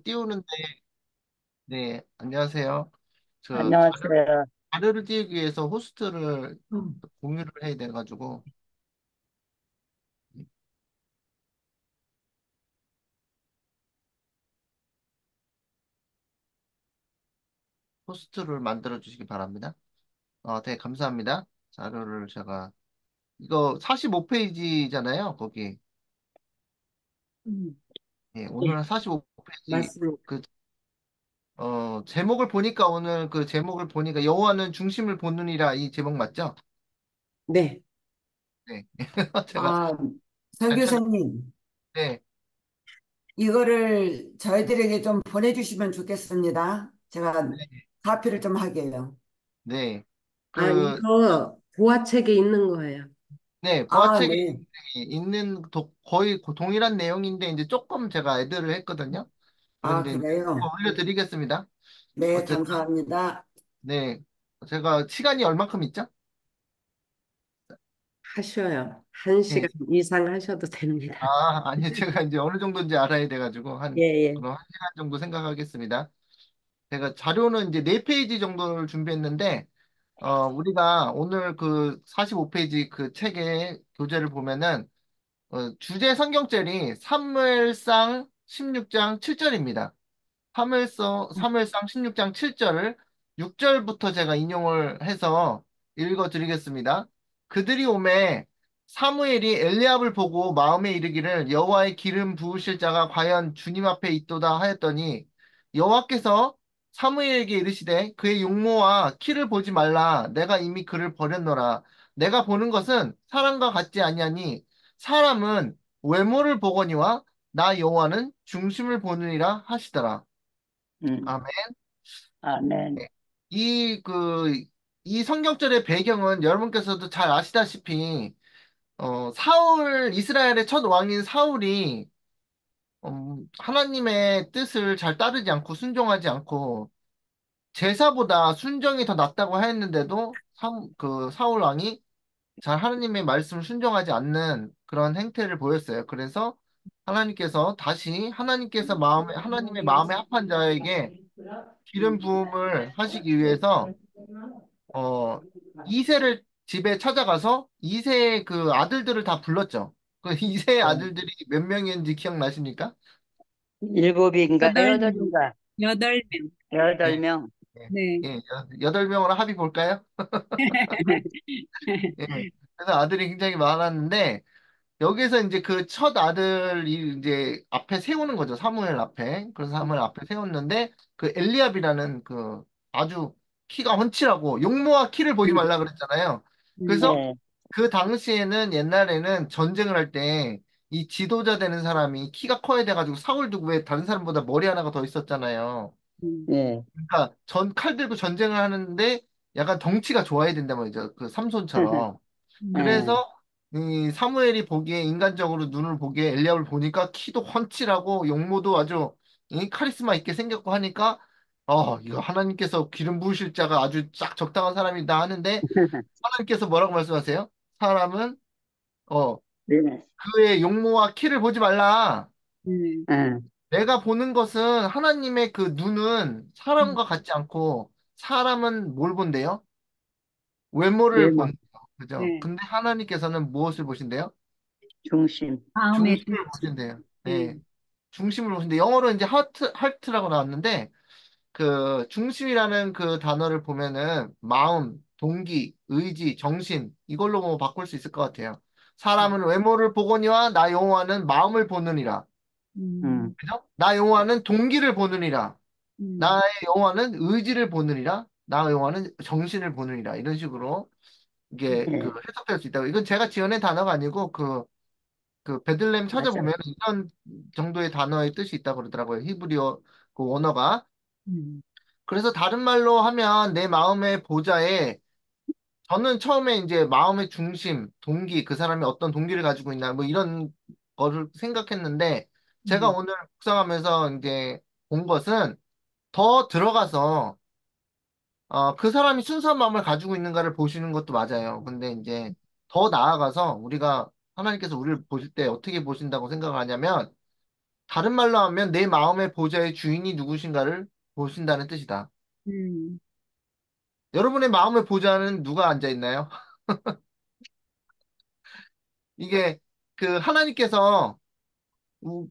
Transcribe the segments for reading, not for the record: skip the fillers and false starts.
띄우는데, 네, 안녕하세요. 저 안녕하세요. 자료를 띄우기 위해서 호스트를 음. 공유를 해야 돼가지고 호스트를 만들어 주시기 바랍니다. 네, 감사합니다. 자료를 제가 이거 45페이지잖아요. 거기 음. 예, 예, 오늘은 45페이지 맞습니다. 그 제목을 보니까 오늘 그 제목을 보니까 여호와는 중심을 보느니라 이 제목 맞죠? 네. 네, 제가 아, 서 잘 찾아. 교수님, 네, 이거를 저희들에게 좀 보내주시면 좋겠습니다. 제가 네, 카피를 좀 하게요. 네. 아, 그 이거 보아책에 있는 거예요. 네, 아, 보아책에 네. 있는 거의 동일한 내용인데 이제 조금 제가 애드를 했거든요. 아, 그런데 이제 그래요? 올려드리겠습니다. 네, 어쨌든 감사합니다. 네, 제가 시간이 얼마큼 있죠? 하셔요. 한 네, 시간 이상 하셔도 됩니다. 아니 제가 이제 어느 정도인지 알아야 돼가지고 한 예, 예. 그럼 한 시간 정도 생각하겠습니다. 제가 자료는 이제 네 페이지 정도를 준비했는데 우리가 오늘 그 45페이지 그 책의 교재를 보면은 주제 성경절이 사무엘상 16장 7절입니다. 사무엘상 16장 7절을 6절부터 제가 인용을 해서 읽어 드리겠습니다. 그들이 오매 사무엘이 엘리압을 보고 마음에 이르기를 여호와의 기름 부으실 자가 과연 주님 앞에 있도다 하였더니 여호와께서 사무엘에게 이르시되 그의 용모와 키를 보지 말라 내가 이미 그를 버렸노라 내가 보는 것은 사람과 같지 아니하니 사람은 외모를 보거니와 나 여호와는 중심을 보느니라 하시더라. 음. 아멘. 아멘. 네. 이, 이 성경절의 배경은 여러분께서도 잘 아시다시피, 이스라엘의 첫 왕인 사울이, 하나님의 뜻을 잘 따르지 않고 순종하지 않고, 제사보다 순종이 더 낫다고 했는데도, 사울 왕이 잘 하나님의 말씀을 순종하지 않는 그런 행태를 보였어요. 그래서 하나님의 마음에 합한 자에게 기름 부음을 하시기 위해서 어 이세를 집에 찾아가서 이세의 그 아들들을 다 불렀죠. 그 이세의 네. 아들들이 몇 명인지 기억나십니까? 일곱인가, 여덟 명, 여덟인가, 여덟 명. 예, 8명. 예, 네. 예, 8명으로 합의 볼까요? 예. 그래서 아들이 굉장히 많았는데 여기서 이제 그 첫 아들이 이제 앞에 세우는 거죠. 사무엘 앞에. 그래서 사무엘 앞에 세웠는데 그 엘리압이라는 그 아주 키가 훤칠하고 용모와 키를 보지 말라 그랬잖아요. 그래서 네. 그 당시에는 옛날에는 전쟁을 할 때 이 지도자 되는 사람이 키가 커야 돼가지고 사울도 왜 다른 사람보다 머리 하나가 더 있었잖아요. 네. 그러니까 칼 들고 전쟁을 하는데 약간 덩치가 좋아야 된단 말이죠. 그 삼손처럼. 네. 그래서 이 사무엘이 보기에 인간적으로 눈을 보기에 엘리압을 보니까 키도 훤칠하고 용모도 아주 이 카리스마 있게 생겼고 하니까 이거 하나님께서 기름 부으실 자가 아주 딱 적당한 사람이다 하는데 하나님께서 뭐라고 말씀하세요? 사람은 어 네. 그의 용모와 키를 보지 말라. 네. 네. 내가 보는 것은 하나님의 그 눈은 사람과 같지 않고 사람은 뭘 본대요? 외모를 외모, 본대요. 그죠? 네. 근데 하나님께서는 무엇을 보신대요? 중심. 마음의 중심을 중심. 보신대요. 네. 네. 중심을 보신대. 영어로 이제 하트라고 나왔는데 그 중심이라는 그 단어를 보면은 마음, 동기, 의지, 정신 이걸로 뭐 바꿀 수 있을 것 같아요. 사람은 외모를 보거니와 나 여호와는 마음을 보느니라. 음. 음, 그죠? 나 여호와는 동기를 보느니라. 나의 음, 여호와는 의지를 보느니라. 나 여호와는 정신을 보느니라. 이런 식으로 이게 그 네. 해석될 수 있다고. 이건 제가 지어낸 단어가 아니고 그 베들레헴 맞아요. 찾아보면 이런 정도의 단어의 뜻이 있다고 그러더라고요. 히브리어 그 원어가. 음, 그래서 다른 말로 하면 내 마음의 보좌에 저는 처음에 이제 마음의 중심, 동기, 그 사람이 어떤 동기를 가지고 있나 뭐 이런 거를 생각했는데 제가 음, 오늘 묵상하면서 이제 본 것은 더 들어가서 그 사람이 순수한 마음을 가지고 있는가를 보시는 것도 맞아요. 근데 이제 더 나아가서 우리가 하나님께서 우리를 보실 때 어떻게 보신다고 생각을 하냐면 다른 말로 하면 내 마음의 보좌의 주인이 누구신가를 보신다는 뜻이다. 음, 여러분의 마음의 보좌는 누가 앉아 있나요? 이게 그 하나님께서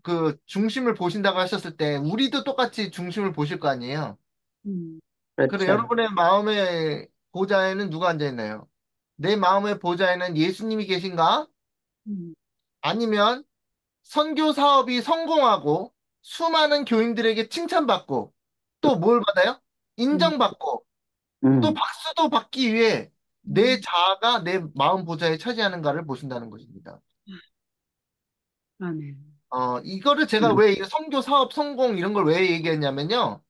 그 중심을 보신다고 하셨을 때 우리도 똑같이 중심을 보실 거 아니에요. 음, 그래 그렇죠. 여러분의 마음의 보좌에는 누가 앉아 있나요? 내 마음의 보좌에는 예수님이 계신가? 음, 아니면 선교 사업이 성공하고 수많은 교인들에게 칭찬받고 또 뭘 받아요? 음, 인정받고 또 음, 박수도 받기 위해 내 음. 자아가 내 마음 보좌에 차지하는가를 보신다는 것입니다. 아멘. 이거를 제가 음. 왜 이 선교 사업 성공 이런 걸 왜 얘기했냐면요.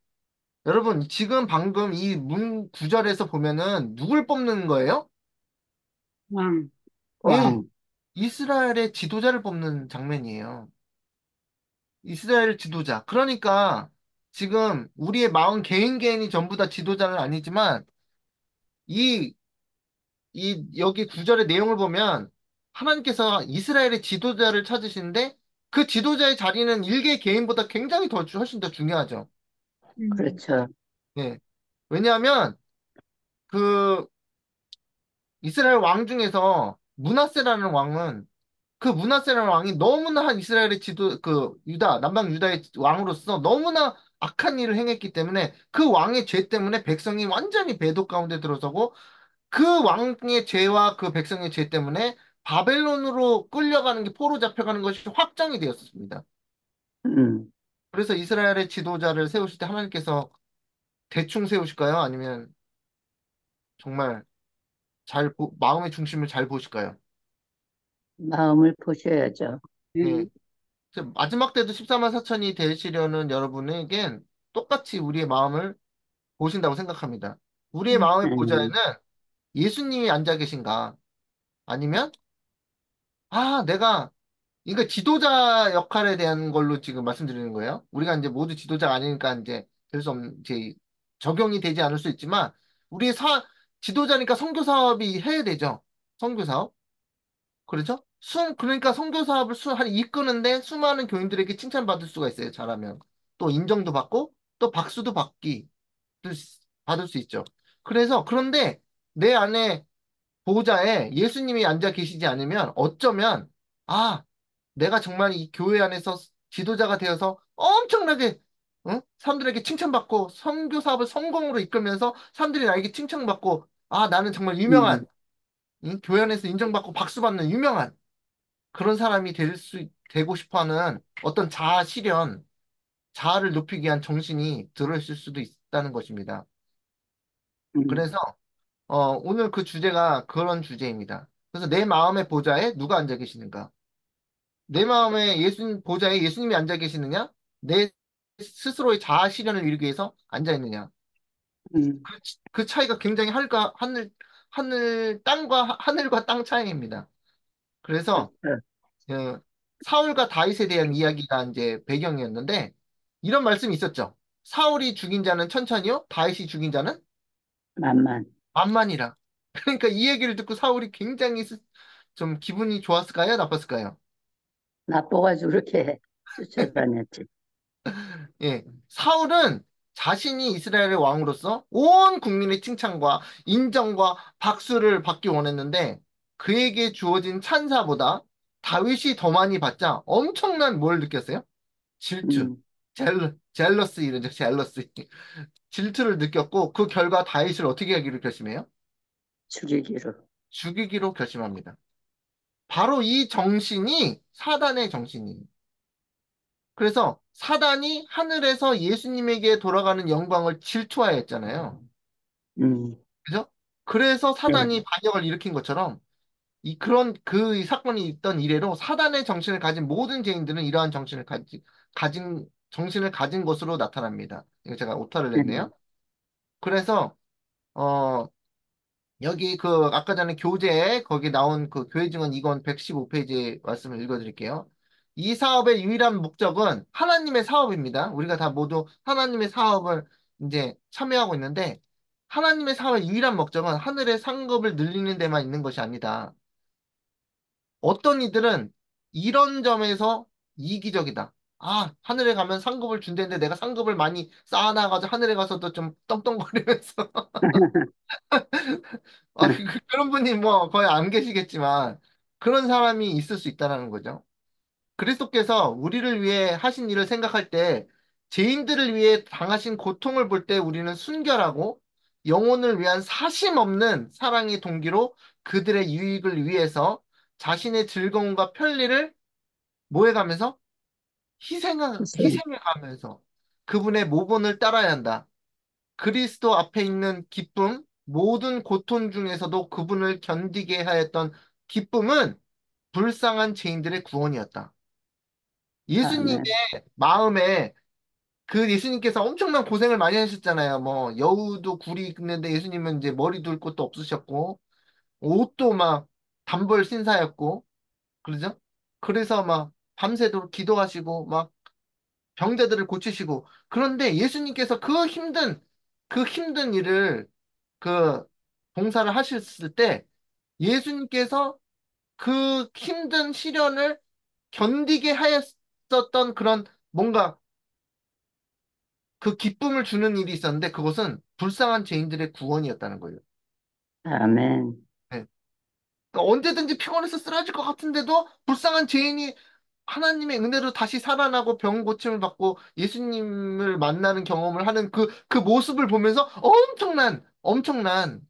여러분, 지금 방금 이 문 구절에서 보면은 누굴 뽑는 거예요? 왕. 예, 왕. 이스라엘의 지도자를 뽑는 장면이에요. 이스라엘 지도자. 그러니까 지금 우리의 마음 개인 개인이 전부 다 지도자는 아니지만 이, 여기 구절의 내용을 보면 하나님께서 이스라엘의 지도자를 찾으시는데 그 지도자의 자리는 일개 개인보다 굉장히 훨씬 더 중요하죠. 음, 그렇죠. 예. 왜냐하면 그 이스라엘 왕 중에서 므낫세라는 왕은 그 므낫세라는 왕이 너무나 한 이스라엘의 유다 남방 유다의 왕으로서 너무나 악한 일을 행했기 때문에 그 왕의 죄 때문에 백성이 완전히 배도 가운데 들어서고 그 왕의 죄와 그 백성의 죄 때문에 바벨론으로 끌려가는 게 포로 잡혀가는 것이 확정이 되었습니다. 음, 그래서 이스라엘의 지도자를 세우실 때 하나님께서 대충 세우실까요? 아니면 정말 마음의 중심을 잘 보실까요? 마음을 보셔야죠. 예. 네. 그래서 마지막 때도 14만 4천이 되시려는 여러분에겐 똑같이 우리의 마음을 보신다고 생각합니다. 우리의 음, 마음의 보좌에는 음, 예수님이 앉아 계신가? 아니면, 내가, 이거 지도자 역할에 대한 걸로 지금 말씀드리는 거예요. 우리가 이제 모두 지도자가 아니니까 이제 될 수 없는, 이제 적용이 되지 않을 수 있지만, 우리 지도자니까 선교 사업이 해야 되죠. 선교 사업. 그렇죠? 그러니까 선교 사업을 이끄는데 수많은 교인들에게 칭찬받을 수가 있어요. 잘하면. 또 인정도 받고, 또 박수도 받을 수 있죠. 그런데 내 안에 보호자에 예수님이 앉아 계시지 않으면 어쩌면, 아, 내가 정말 이 교회 안에서 지도자가 되어서 엄청나게, 사람들에게 칭찬받고, 선교 사업을 성공으로 이끌면서 사람들이 나에게 칭찬받고, 나는 정말 유명한, 음, 교회 안에서 인정받고 박수받는 유명한, 그런 사람이 되고 싶어 하는 어떤 자아 실현, 자아를 높이기 위한 정신이 들어있을 수도 있다는 것입니다. 음, 그래서, 오늘 그 주제가 그런 주제입니다. 그래서 내 마음의 보좌에 누가 앉아 계시는가? 내 마음의 보좌에 예수님이 앉아 계시느냐? 내 스스로의 자아 실현을 이루기 위해서 앉아 있느냐? 음, 그 차이가 굉장히 하늘과 땅 차이입니다. 그래서 그렇죠. 그 사울과 다윗에 대한 이야기가 이제 배경이었는데 이런 말씀이 있었죠. 사울이 죽인 자는 천천히요, 다윗이 죽인 자는 만만. 만만이라. 그러니까 이 얘기를 듣고 사울이 굉장히 좀 기분이 좋았을까요? 나빴을까요? 나빠가지고 그렇게 쫓아다녔지. 예, 사울은 자신이 이스라엘의 왕으로서 온 국민의 칭찬과 인정과 박수를 받기 원했는데 그에게 주어진 찬사보다 다윗이 더 많이 받자 엄청난 뭘 느꼈어요? 질투, 음, 젤러스 이러죠, 젤러스. 질투를 느꼈고 그 결과 다윗을 어떻게 하기로 결심해요? 죽이기로. 죽이기로 결심합니다. 바로 이 정신이 사단의 정신이에요. 그래서 사단이 하늘에서 예수님에게 돌아가는 영광을 질투하였잖아요. 음, 그죠? 그래서 네, 사단이 반역을 일으킨 것처럼 이 사건이 있던 이래로 사단의 정신을 가진 모든 죄인들은 이러한 정신을 가진 것으로 나타납니다. 이거 제가 오타를 냈네요. 음, 그래서 어, 여기 그 아까 전에 교재 거기 나온 그 교회 증언 이권 115페이지 말씀을 읽어드릴게요. 이 사업의 유일한 목적은 하나님의 사업입니다. 우리가 다 모두 하나님의 사업을 이제 참여하고 있는데 하나님의 사업의 유일한 목적은 하늘의 상급을 늘리는 데만 있는 것이 아니다. 어떤 이들은 이런 점에서 이기적이다. 아, 하늘에 가면 상급을 준대는데 내가 상급을 많이 쌓아놔가지고 하늘에 가서도 좀 떵떵거리면서 아, 그런 분이 뭐 거의 안 계시겠지만 그런 사람이 있을 수 있다는 거죠. 그리스도께서 우리를 위해 하신 일을 생각할 때 죄인들을 위해 당하신 고통을 볼 때 우리는 순결하고 영혼을 위한 사심 없는 사랑의 동기로 그들의 유익을 위해서 자신의 즐거움과 편리를 뭐 해가면서 희생. 희생해 가면서 그분의 모본을 따라야 한다. 그리스도 앞에 있는 기쁨, 모든 고통 중에서도 그분을 견디게 하였던 기쁨은 불쌍한 죄인들의 구원이었다. 예수님의 아멘. 마음에 그 예수님께서 엄청난 고생을 많이 하셨잖아요. 뭐 여우도 굴이 있는데 예수님은 이제 머리 둘 곳도 없으셨고 옷도 막 단벌 신사였고 그러죠? 그래서 막 밤새도록 기도하시고 막 병자들을 고치시고 그런데 예수님께서 그 힘든 일을 그 봉사를 하셨을 때 예수님께서 그 힘든 시련을 견디게 하였었던 그런 뭔가 그 기쁨을 주는 일이 있었는데 그것은 불쌍한 죄인들의 구원이었다는 거예요. 아멘. 네. 그러니까 언제든지 피곤해서 쓰러질 것 같은데도 불쌍한 죄인이 하나님의 은혜로 다시 살아나고 병 고침을 받고 예수님을 만나는 경험을 하는 그 모습을 보면서 엄청난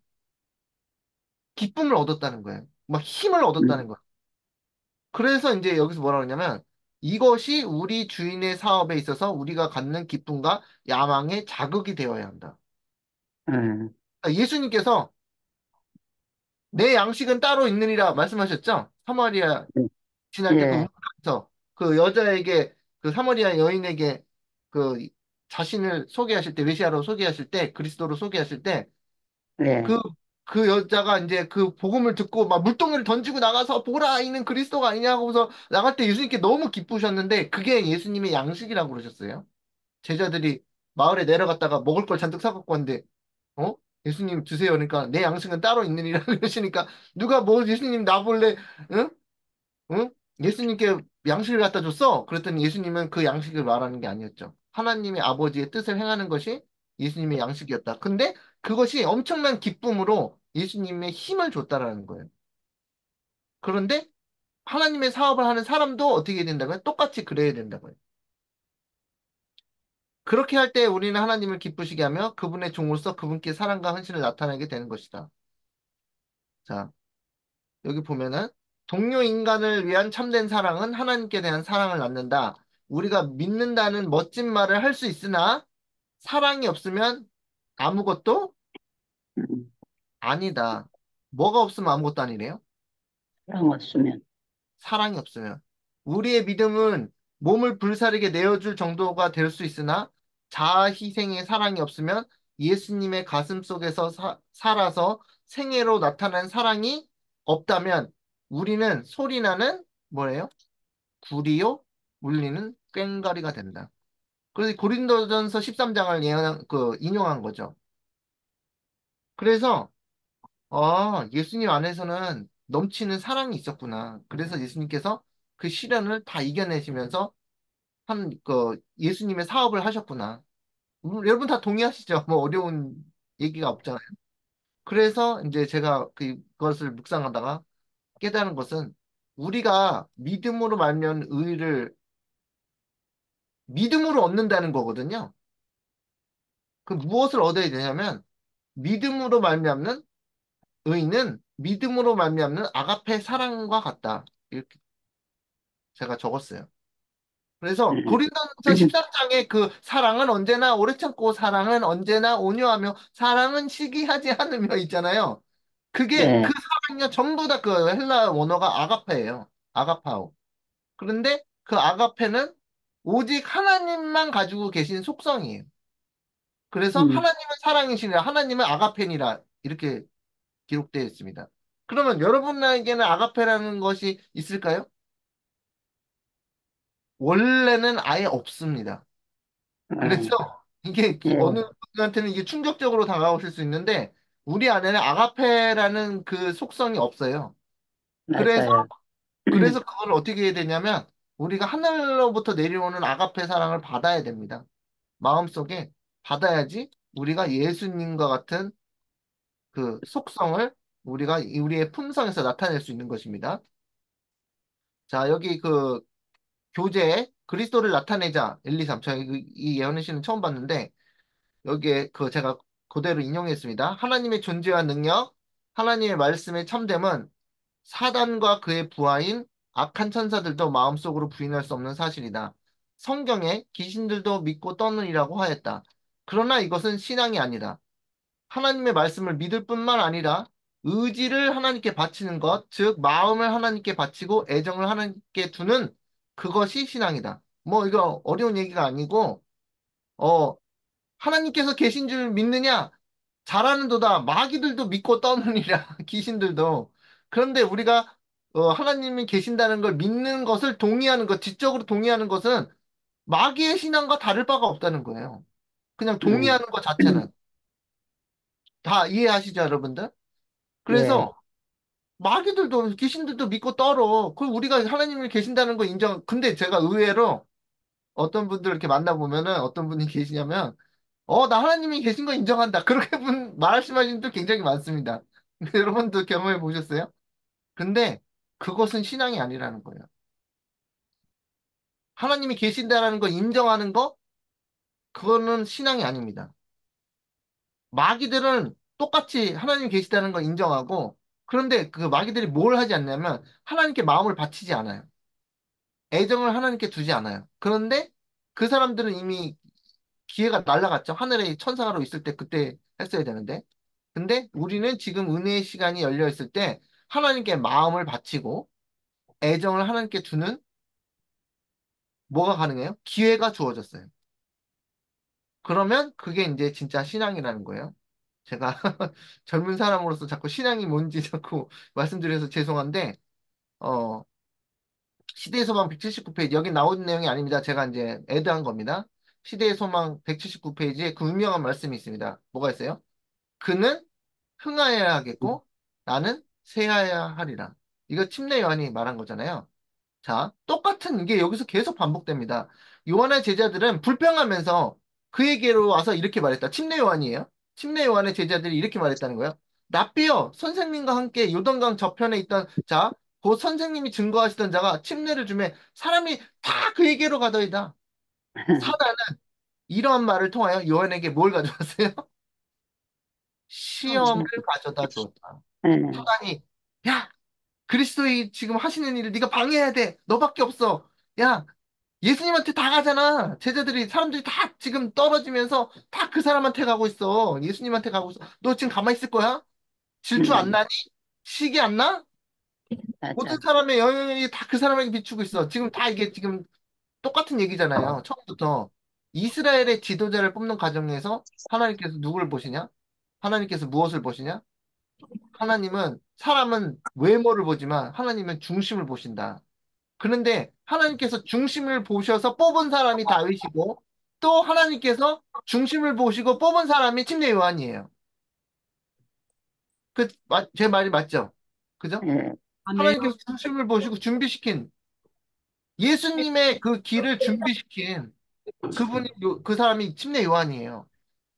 기쁨을 얻었다는 거예요. 막 힘을 얻었다는 음, 거예요. 그래서 이제 여기서 뭐라 그러냐면 이것이 우리 주인의 사업에 있어서 우리가 갖는 기쁨과 야망의 자극이 되어야 한다. 음, 그러니까 예수님께서 내 양식은 따로 있느니라 말씀하셨죠? 사마리아 지날 때 그 예, 음식에서 그 여자에게 그 사마리아 여인에게 그 자신을 소개하실 때 메시아로 소개하실 때 그리스도로 소개하실 때 예, 그 그 여자가 이제 그 복음을 듣고 막 물동이를 던지고 나가서 보라 이는 그리스도가 아니냐고 해서 나갈 때 예수님께 너무 기쁘셨는데 그게 예수님의 양식이라고 그러셨어요. 제자들이 마을에 내려갔다가 먹을 걸 잔뜩 사갖고 왔는데 어? 예수님 주세요. 그러니까 내 양식은 따로 있느니라 그러시니까 누가 뭐 예수님 나 볼래? 응? 응? 예수님께 양식을 갖다 줬어? 그랬더니 예수님은 그 양식을 말하는 게 아니었죠. 하나님의 아버지의 뜻을 행하는 것이 예수님의 양식이었다. 근데 그것이 엄청난 기쁨으로 예수님의 힘을 줬다라는 거예요. 그런데 하나님의 사업을 하는 사람도 어떻게 해야 된다고요? 똑같이 그래야 된다고요. 그렇게 할 때 우리는 하나님을 기쁘시게 하며 그분의 종으로서 그분께 사랑과 헌신을 나타내게 되는 것이다. 자, 여기 보면은 동료 인간을 위한 참된 사랑은 하나님께 대한 사랑을 낳는다. 우리가 믿는다는 멋진 말을 할 수 있으나 사랑이 없으면 아무것도 음, 아니다. 뭐가 없으면 아무것도 아니래요? 사랑 없으면, 사랑이 없으면. 우리의 믿음은 몸을 불사르게 내어줄 정도가 될 수 있으나 자아 희생의 사랑이 없으면 예수님의 가슴 속에서 살아서 생애로 나타난 사랑이 없다면 우리는 소리나는 뭐예요? 구리요? 울리는 꽹과리가 된다. 그래서 고린도전서 13장을 인용한 거죠. 그래서 예수님 안에서는 넘치는 사랑이 있었구나. 그래서 예수님께서 그 시련을 다 이겨내시면서 예수님의 사업을 하셨구나. 여러분 다 동의하시죠? 뭐 어려운 얘기가 없잖아요. 그래서 이제 제가 그것을 묵상하다가 깨달은 것은 우리가 믿음으로 말면 의를 믿음으로 얻는다는 거거든요. 그 무엇을 얻어야 되냐면 믿음으로 말미암는 의는 믿음으로 말미암는 아가페 사랑과 같다. 이렇게 제가 적었어요. 그래서 음, 고린도전서 13장의 그 사랑은 언제나 오래 참고 사랑은 언제나 온유하며 사랑은 시기하지 않으며 있잖아요. 그게 그 예, 사랑이요 전부 다 그 헬라 원어가 아가페예요. 아가파오. 그런데 그 아가페는 오직 하나님만 가지고 계신 속성이에요. 그래서 음, 하나님은 사랑이시니라 하나님은 아가페니라 이렇게 기록되어 있습니다. 그러면 여러분에게는 아가페라는 것이 있을까요? 원래는 아예 없습니다. 그래서 어, 이게 예, 어느 분한테는 이게 충격적으로 다가오실 수 있는데 우리 안에는 아가페라는 그 속성이 없어요. 그래서 맞아요. 그래서 그걸 어떻게 해야 되냐면 우리가 하늘로부터 내려오는 아가페 사랑을 받아야 됩니다. 마음속에 받아야지 우리가 예수님과 같은 그 속성을 우리의 품성에서 나타낼 수 있는 것입니다. 자, 여기 그 교재에 그리스도를 나타내자 1, 2, 3. 저희 이 예언의 시는 처음 봤는데 여기에 그 제가 그대로 인용했습니다. 하나님의 존재와 능력, 하나님의 말씀의 참됨은 사단과 그의 부하인 악한 천사들도 마음속으로 부인할 수 없는 사실이다. 성경에 귀신들도 믿고 떠느니라고 하였다. 그러나 이것은 신앙이 아니다. 하나님의 말씀을 믿을 뿐만 아니라 의지를 하나님께 바치는 것, 즉 마음을 하나님께 바치고 애정을 하나님께 두는 그것이 신앙이다. 뭐 이거 어려운 얘기가 아니고 어 하나님께서 계신 줄 믿느냐? 잘하는도다. 마귀들도 믿고 떠느니라. 귀신들도. 그런데 우리가 하나님이 계신다는 걸 믿는 것을 동의하는 것, 지적으로 동의하는 것은 마귀의 신앙과 다를 바가 없다는 거예요. 그냥 음, 동의하는 것 자체는. 다 이해하시죠, 여러분들? 예, 그래서 마귀들도 귀신들도 믿고 떨어. 그 우리가 하나님이 계신다는 거 인정. 근데 제가 의외로 어떤 분들 이렇게 만나보면은 어떤 분이 계시냐면 나 하나님이 계신 거 인정한다. 그렇게 말씀하시는 분들 굉장히 많습니다. 여러분도 경험해 보셨어요? 근데 그것은 신앙이 아니라는 거예요. 하나님이 계신다라는 거 인정하는 거, 그거는 신앙이 아닙니다. 마귀들은 똑같이 하나님이 계시다는 거 인정하고, 그런데 그 마귀들이 뭘 하지 않냐면, 하나님께 마음을 바치지 않아요. 애정을 하나님께 두지 않아요. 그런데 그 사람들은 이미 기회가 날라갔죠. 하늘에 천사로 있을 때 그때 했어야 되는데. 근데 우리는 지금 은혜의 시간이 열려 있을 때 하나님께 마음을 바치고 애정을 하나님께 두는 뭐가 가능해요? 기회가 주어졌어요. 그러면 그게 이제 진짜 신앙이라는 거예요. 제가 젊은 사람으로서 자꾸 신앙이 뭔지 자꾸 말씀드려서 죄송한데, 어, 시대의 소망 179페이지, 여기 나온 내용이 아닙니다. 제가 이제 애드한 겁니다. 시대의 소망 179페이지에 그 유명한 말씀이 있습니다. 뭐가 있어요? 그는 흥하여야 하겠고 나는 쇠하여야 하리라. 이거 침례 요한이 말한 거잖아요. 자, 똑같은 이게 여기서 계속 반복됩니다. 요한의 제자들은 불평하면서 그에게로 와서 이렇게 말했다. 침례 요한이에요. 침례 요한의 제자들이 이렇게 말했다는 거예요. 랍비여, 선생님과 함께 요단강 저편에 있던 자, 곧 선생님이 증거하시던 자가 침례를 주매 사람이 다 그에게로 가더이다. 사단은 이러한 말을 통하여 요한에게 뭘 가져왔어요? 시험을 가져다 주었다. 예, 사단이 야, 그리스도의 지금 하시는 일을 네가 방해해야 돼. 너밖에 없어. 야, 예수님한테 다 가잖아. 제자들이 사람들이 다 지금 떨어지면서 다 그 사람한테 가고 있어. 예수님한테 가고 있어. 너 지금 가만히 있을 거야? 질투 안 음, 나니? 시기 안 나? 모든 맞아. 사람의 영향력이 다 그 사람에게 비추고 있어. 지금 다 이게 지금 똑같은 얘기잖아요. 처음부터 이스라엘의 지도자를 뽑는 과정에서 하나님께서 누구를 보시냐? 하나님께서 무엇을 보시냐? 하나님은 사람은 외모를 보지만 하나님은 중심을 보신다. 그런데 하나님께서 중심을 보셔서 뽑은 사람이 다윗이고 또 하나님께서 중심을 보시고 뽑은 사람이 침례 요한이에요. 제 말이 맞죠? 그죠? 예, 아멘. 하나님께서 중심을 보시고 준비시킨 예수님의 그 길을 준비시킨 그 사람이 침례 요한이에요.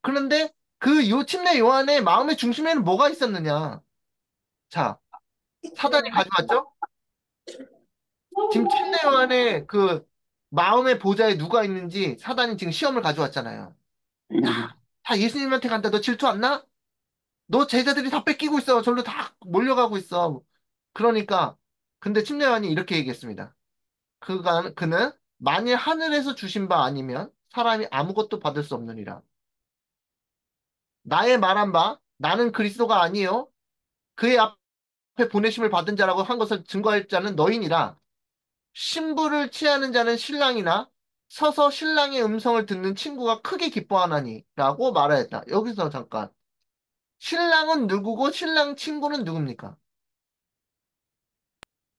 그런데 그 침례 요한의 마음의 중심에는 뭐가 있었느냐? 자, 사단이 가져왔죠? 지금 침례 요한의 그 마음의 보좌에 누가 있는지 사단이 지금 시험을 가져왔잖아요. 음, 야, 다 예수님한테 간다. 너 질투 안 나? 너 제자들이 다 뺏기고 있어. 절로 다 몰려가고 있어. 그러니까 근데 침례 요한이 이렇게 얘기했습니다. 그는 만일 하늘에서 주신 바 아니면 사람이 아무것도 받을 수 없느니라. 나의 말한 바 나는 그리스도가 아니요 그의 앞에 보내심을 받은 자라고 한 것을 증거할 자는 너희니라. 신부를 취하는 자는 신랑이나 서서 신랑의 음성을 듣는 친구가 크게 기뻐하나니 라고 말하였다. 여기서 잠깐. 신랑은 누구고 신랑 친구는 누굽니까?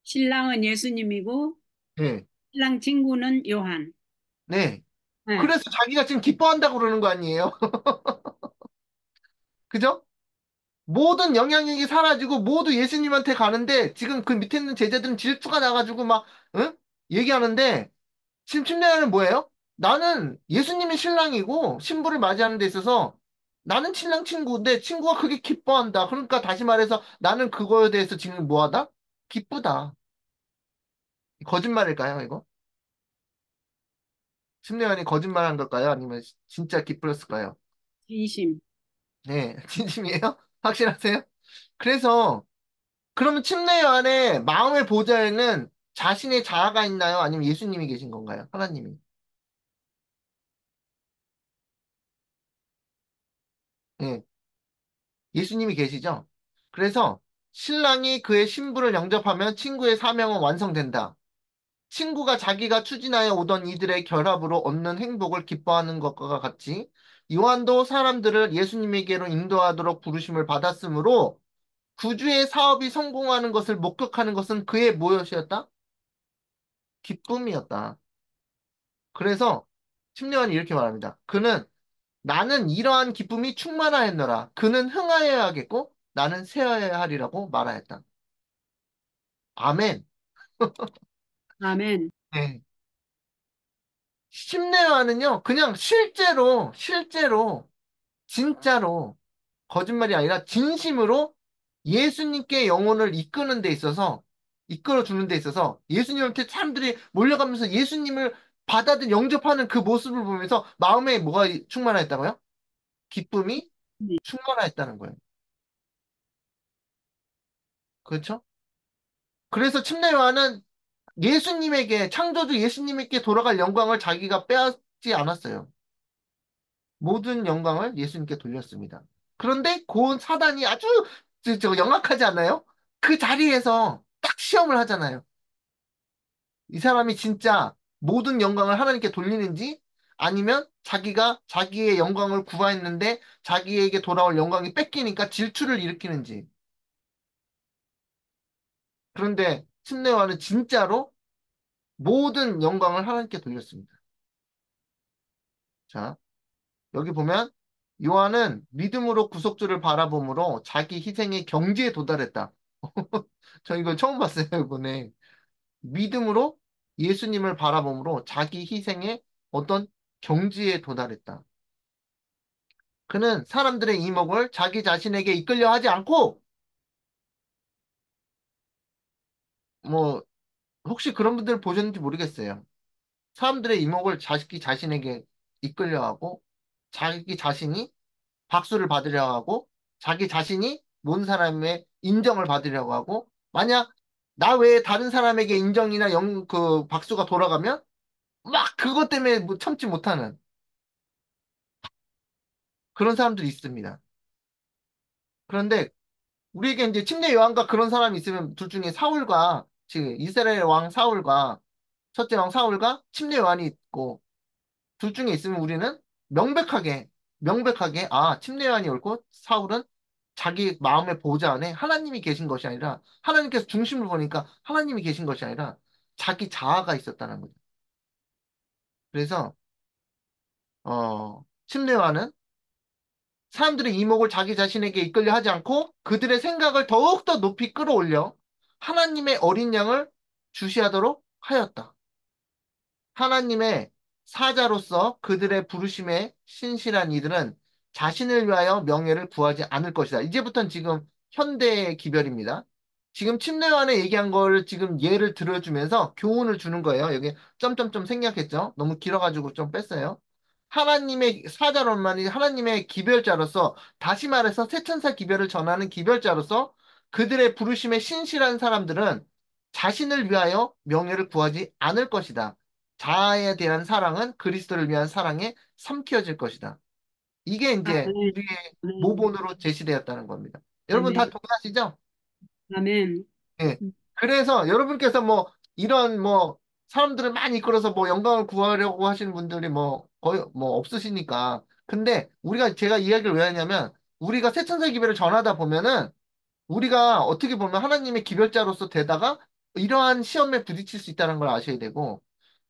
신랑은 예수님이고 네. 신랑 친구는 요한. 네. 네. 그래서 자기가 지금 기뻐한다고 그러는 거 아니에요? 그죠? 모든 영향력이 사라지고 모두 예수님한테 가는데 지금 그 밑에 있는 제자들은 질투가 나가지고 막, 응? 얘기하는데 지금 침례요한은 뭐예요? 나는 예수님이 신랑이고 신부를 맞이하는 데 있어서 나는 신랑 친구인데 친구가 그게 기뻐한다. 그러니까 다시 말해서 나는 그거에 대해서 지금 뭐하다? 기쁘다. 거짓말일까요, 이거? 침례요한이 거짓말한 걸까요? 아니면 진짜 기쁘었을까요? 진심. 네, 진심이에요? 확실하세요? 그래서 그러면 침례요한의 마음의 보좌에는 자신의 자아가 있나요? 아니면 예수님이 계신 건가요? 하나님이. 예, 예수님이 계시죠? 그래서 신랑이 그의 신부를 영접하면 친구의 사명은 완성된다. 친구가 자기가 추진하여 오던 이들의 결합으로 얻는 행복을 기뻐하는 것과 같이 요한도 사람들을 예수님에게로 인도하도록 부르심을 받았으므로 구주의 사업이 성공하는 것을 목격하는 것은 그의 무엇이었다? 기쁨이었다. 그래서 침례요한이 이렇게 말합니다. 그는 나는 이러한 기쁨이 충만하였노라. 그는 흥하여야 하겠고 나는 쇠하여야 하리라고 말하였다. 아멘. 아멘. 네. 심내화는요, 그냥 실제로, 진짜로, 거짓말이 아니라 진심으로 예수님께 영혼을 이끄는 데 있어서, 이끌어 주는 데 있어서 예수님한테 사람들이 몰려가면서 예수님을 영접하는 그 모습을 보면서 마음에 뭐가 충만했다고요? 기쁨이 네. 충만했다는 거예요. 그렇죠? 그래서 침례요한은 예수님에게, 창조주 예수님에게 돌아갈 영광을 자기가 빼앗지 않았어요. 모든 영광을 예수님께 돌렸습니다. 그런데 고은 사단이 아주 영악하지 않나요? 그 자리에서 딱 시험을 하잖아요. 이 사람이 진짜 모든 영광을 하나님께 돌리는지 아니면 자기가 자기의 영광을 구하였는데 자기에게 돌아올 영광이 뺏기니까 질투를 일으키는지. 그런데 침례와는 진짜로 모든 영광을 하나님께 돌렸습니다. 자, 여기 보면 요한은 믿음으로 구속주를 바라봄으로 자기 희생의 경지에 도달했다. 저 이거 처음 봤어요, 이번에. 믿음으로 예수님을 바라봄으로 자기 희생의 어떤 경지에 도달했다. 그는 사람들의 이목을 자기 자신에게 이끌려 하지 않고, 뭐, 혹시 그런 분들 보셨는지 모르겠어요. 사람들의 이목을 자기 자신에게 이끌려 하고, 자기 자신이 박수를 받으려 하고 자기 자신이 모든 사람의 인정을 받으려고 하고 만약 나 외에 다른 사람에게 인정이나 그 박수가 돌아가면 막 그것 때문에 뭐 참지 못하는 그런 사람들이 있습니다. 그런데 우리에게 이제 침례 요한과 그런 사람이 있으면 둘 중에 사울과 지금 이스라엘 왕 사울과 첫째 왕 사울과 침례 요한이 있고 둘 중에 있으면 우리는 명백하게, 침례요한이 옳고 사울은 자기 마음의 보좌 안에 하나님이 계신 것이 아니라, 하나님께서 중심을 보니까 하나님이 계신 것이 아니라 자기 자아가 있었다는 거죠. 그래서, 침례요한은 사람들의 이목을 자기 자신에게 이끌려 하지 않고 그들의 생각을 더욱더 높이 끌어올려 하나님의 어린 양을 주시하도록 하였다. 하나님의 사자로서 그들의 부르심에 신실한 이들은 자신을 위하여 명예를 구하지 않을 것이다. 이제부터는 지금 현대의 기별입니다. 지금 침례요한에 얘기한 거를 지금 예를 들어주면서 교훈을 주는 거예요. 여기 점점점 생략했죠. 너무 길어가지고 좀 뺐어요. 하나님의 사자로만이 하나님의 기별자로서 다시 말해서 새천사 기별을 전하는 기별자로서 그들의 부르심에 신실한 사람들은 자신을 위하여 명예를 구하지 않을 것이다. 자아에 대한 사랑은 그리스도를 위한 사랑에 삼켜질 것이다. 이게 이제 아멘. 우리의 아멘. 모본으로 제시되었다는 겁니다. 여러분 다 아멘. 동의하시죠? 아멘. 예. 그래서 여러분께서 뭐 이런 뭐 사람들을 많이 이끌어서 뭐 영광을 구하려고 하시는 분들이 뭐 거의 뭐 없으시니까. 근데 제가 이야기를 왜 하냐면 우리가 새천사 기별을 전하다 보면은 우리가 어떻게 보면 하나님의 기별자로서 되다가 이러한 시험에 부딪힐 수 있다는 걸 아셔야 되고,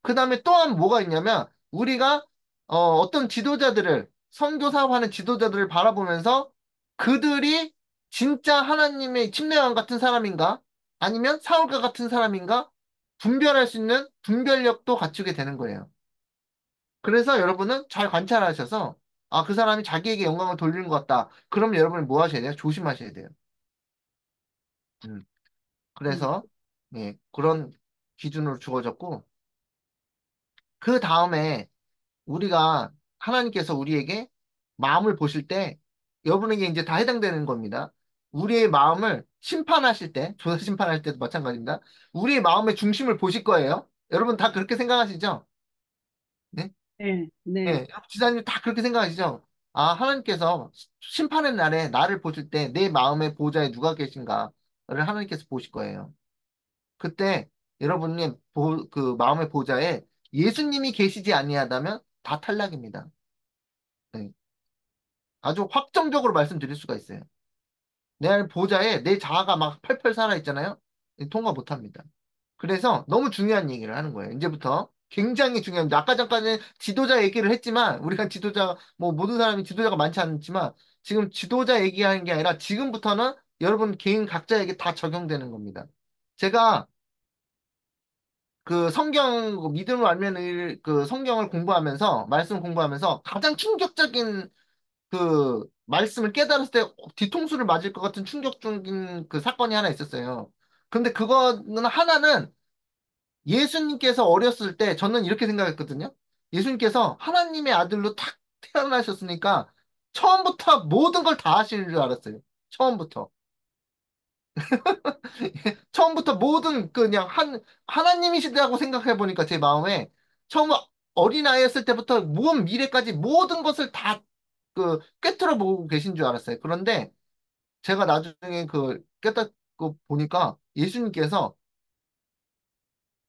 그 다음에 또한 뭐가 있냐면, 우리가 어떤 지도자들을, 선교 사업하는 지도자들을 바라보면서 그들이 진짜 하나님의 침례왕 같은 사람인가? 아니면 사울과 같은 사람인가? 분별할 수 있는 분별력도 갖추게 되는 거예요. 그래서 여러분은 잘 관찰하셔서 아, 그 사람이 자기에게 영광을 돌리는 것 같다. 그럼 여러분이 뭐 하셔야 돼요? 조심하셔야 돼요. 음. 음, 그래서 예, 그런 기준으로 주어졌고 그 다음에 우리가 하나님께서 우리에게 마음을 보실 때 여러분에게 이제 다 해당되는 겁니다. 우리의 마음을 심판하실 때, 조사 심판할 때도 마찬가지입니다. 우리의 마음의 중심을 보실 거예요. 여러분 다 그렇게 생각하시죠? 네? 네, 네, 네. 지사님 다 그렇게 생각하시죠? 아, 하나님께서 심판의 날에 나를 보실 때 내 마음의 보좌에 누가 계신가를 하나님께서 보실 거예요. 그때 여러분의 그 마음의 보좌에 예수님이 계시지 아니하다면 다 탈락입니다. 네. 아주 확정적으로 말씀드릴 수가 있어요. 내 보좌에 내 자아가 막 펄펄 살아 있잖아요. 통과 못 합니다. 그래서 너무 중요한 얘기를 하는 거예요. 이제부터 굉장히 중요합니다. 아까 전까지 지도자 얘기를 했지만 우리가 지도자 뭐 모든 사람이 지도자가 많지 않지만 지금 지도자 얘기하는 게 아니라 지금부터는 여러분 개인 각자에게 다 적용되는 겁니다. 제가 그 성경 믿음을 알면 그 성경을 공부하면서 말씀 공부하면서 가장 충격적인 그 말씀을 깨달았을 때 뒤통수를 맞을 것 같은 충격적인 그 사건이 하나 있었어요. 근데 그거는 하나는 예수님께서 어렸을 때 저는 이렇게 생각했거든요. 예수님께서 하나님의 아들로 탁 태어나셨으니까 처음부터 모든 걸 다 하시는 줄 알았어요. 처음부터. 처음부터 모든 그냥 하나님이시다고 생각해 보니까 제 마음에 처음 어린아이였을 때부터 먼 미래까지 모든 것을 다 그 꿰뚫어 보고 계신 줄 알았어요. 그런데 제가 나중에 그 깨닫고 보니까 예수님께서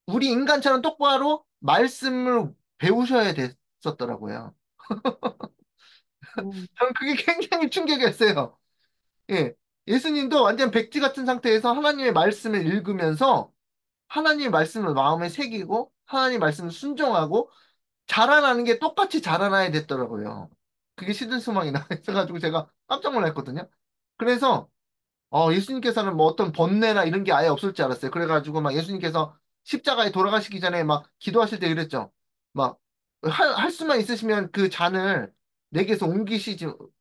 우리 인간처럼 똑바로 말씀을 배우셔야 됐었더라고요. 어, 저는 그게 굉장히 충격이었어요. 예. 예수님도 완전 백지 같은 상태에서 하나님의 말씀을 읽으면서 하나님의 말씀을 마음에 새기고 하나님의 말씀을 순종하고 자라나는 게 똑같이 자라나야 됐더라고요. 그게 시든 소망이 나있어가지고 제가 깜짝 놀랐거든요. 그래서 예수님께서는 뭐 어떤 번뇌나 이런 게 아예 없을 줄 알았어요. 그래가지고 막 예수님께서 십자가에 돌아가시기 전에 막 기도하실 때 이랬죠. 막, 할 수만 있으시면 그 잔을 내게서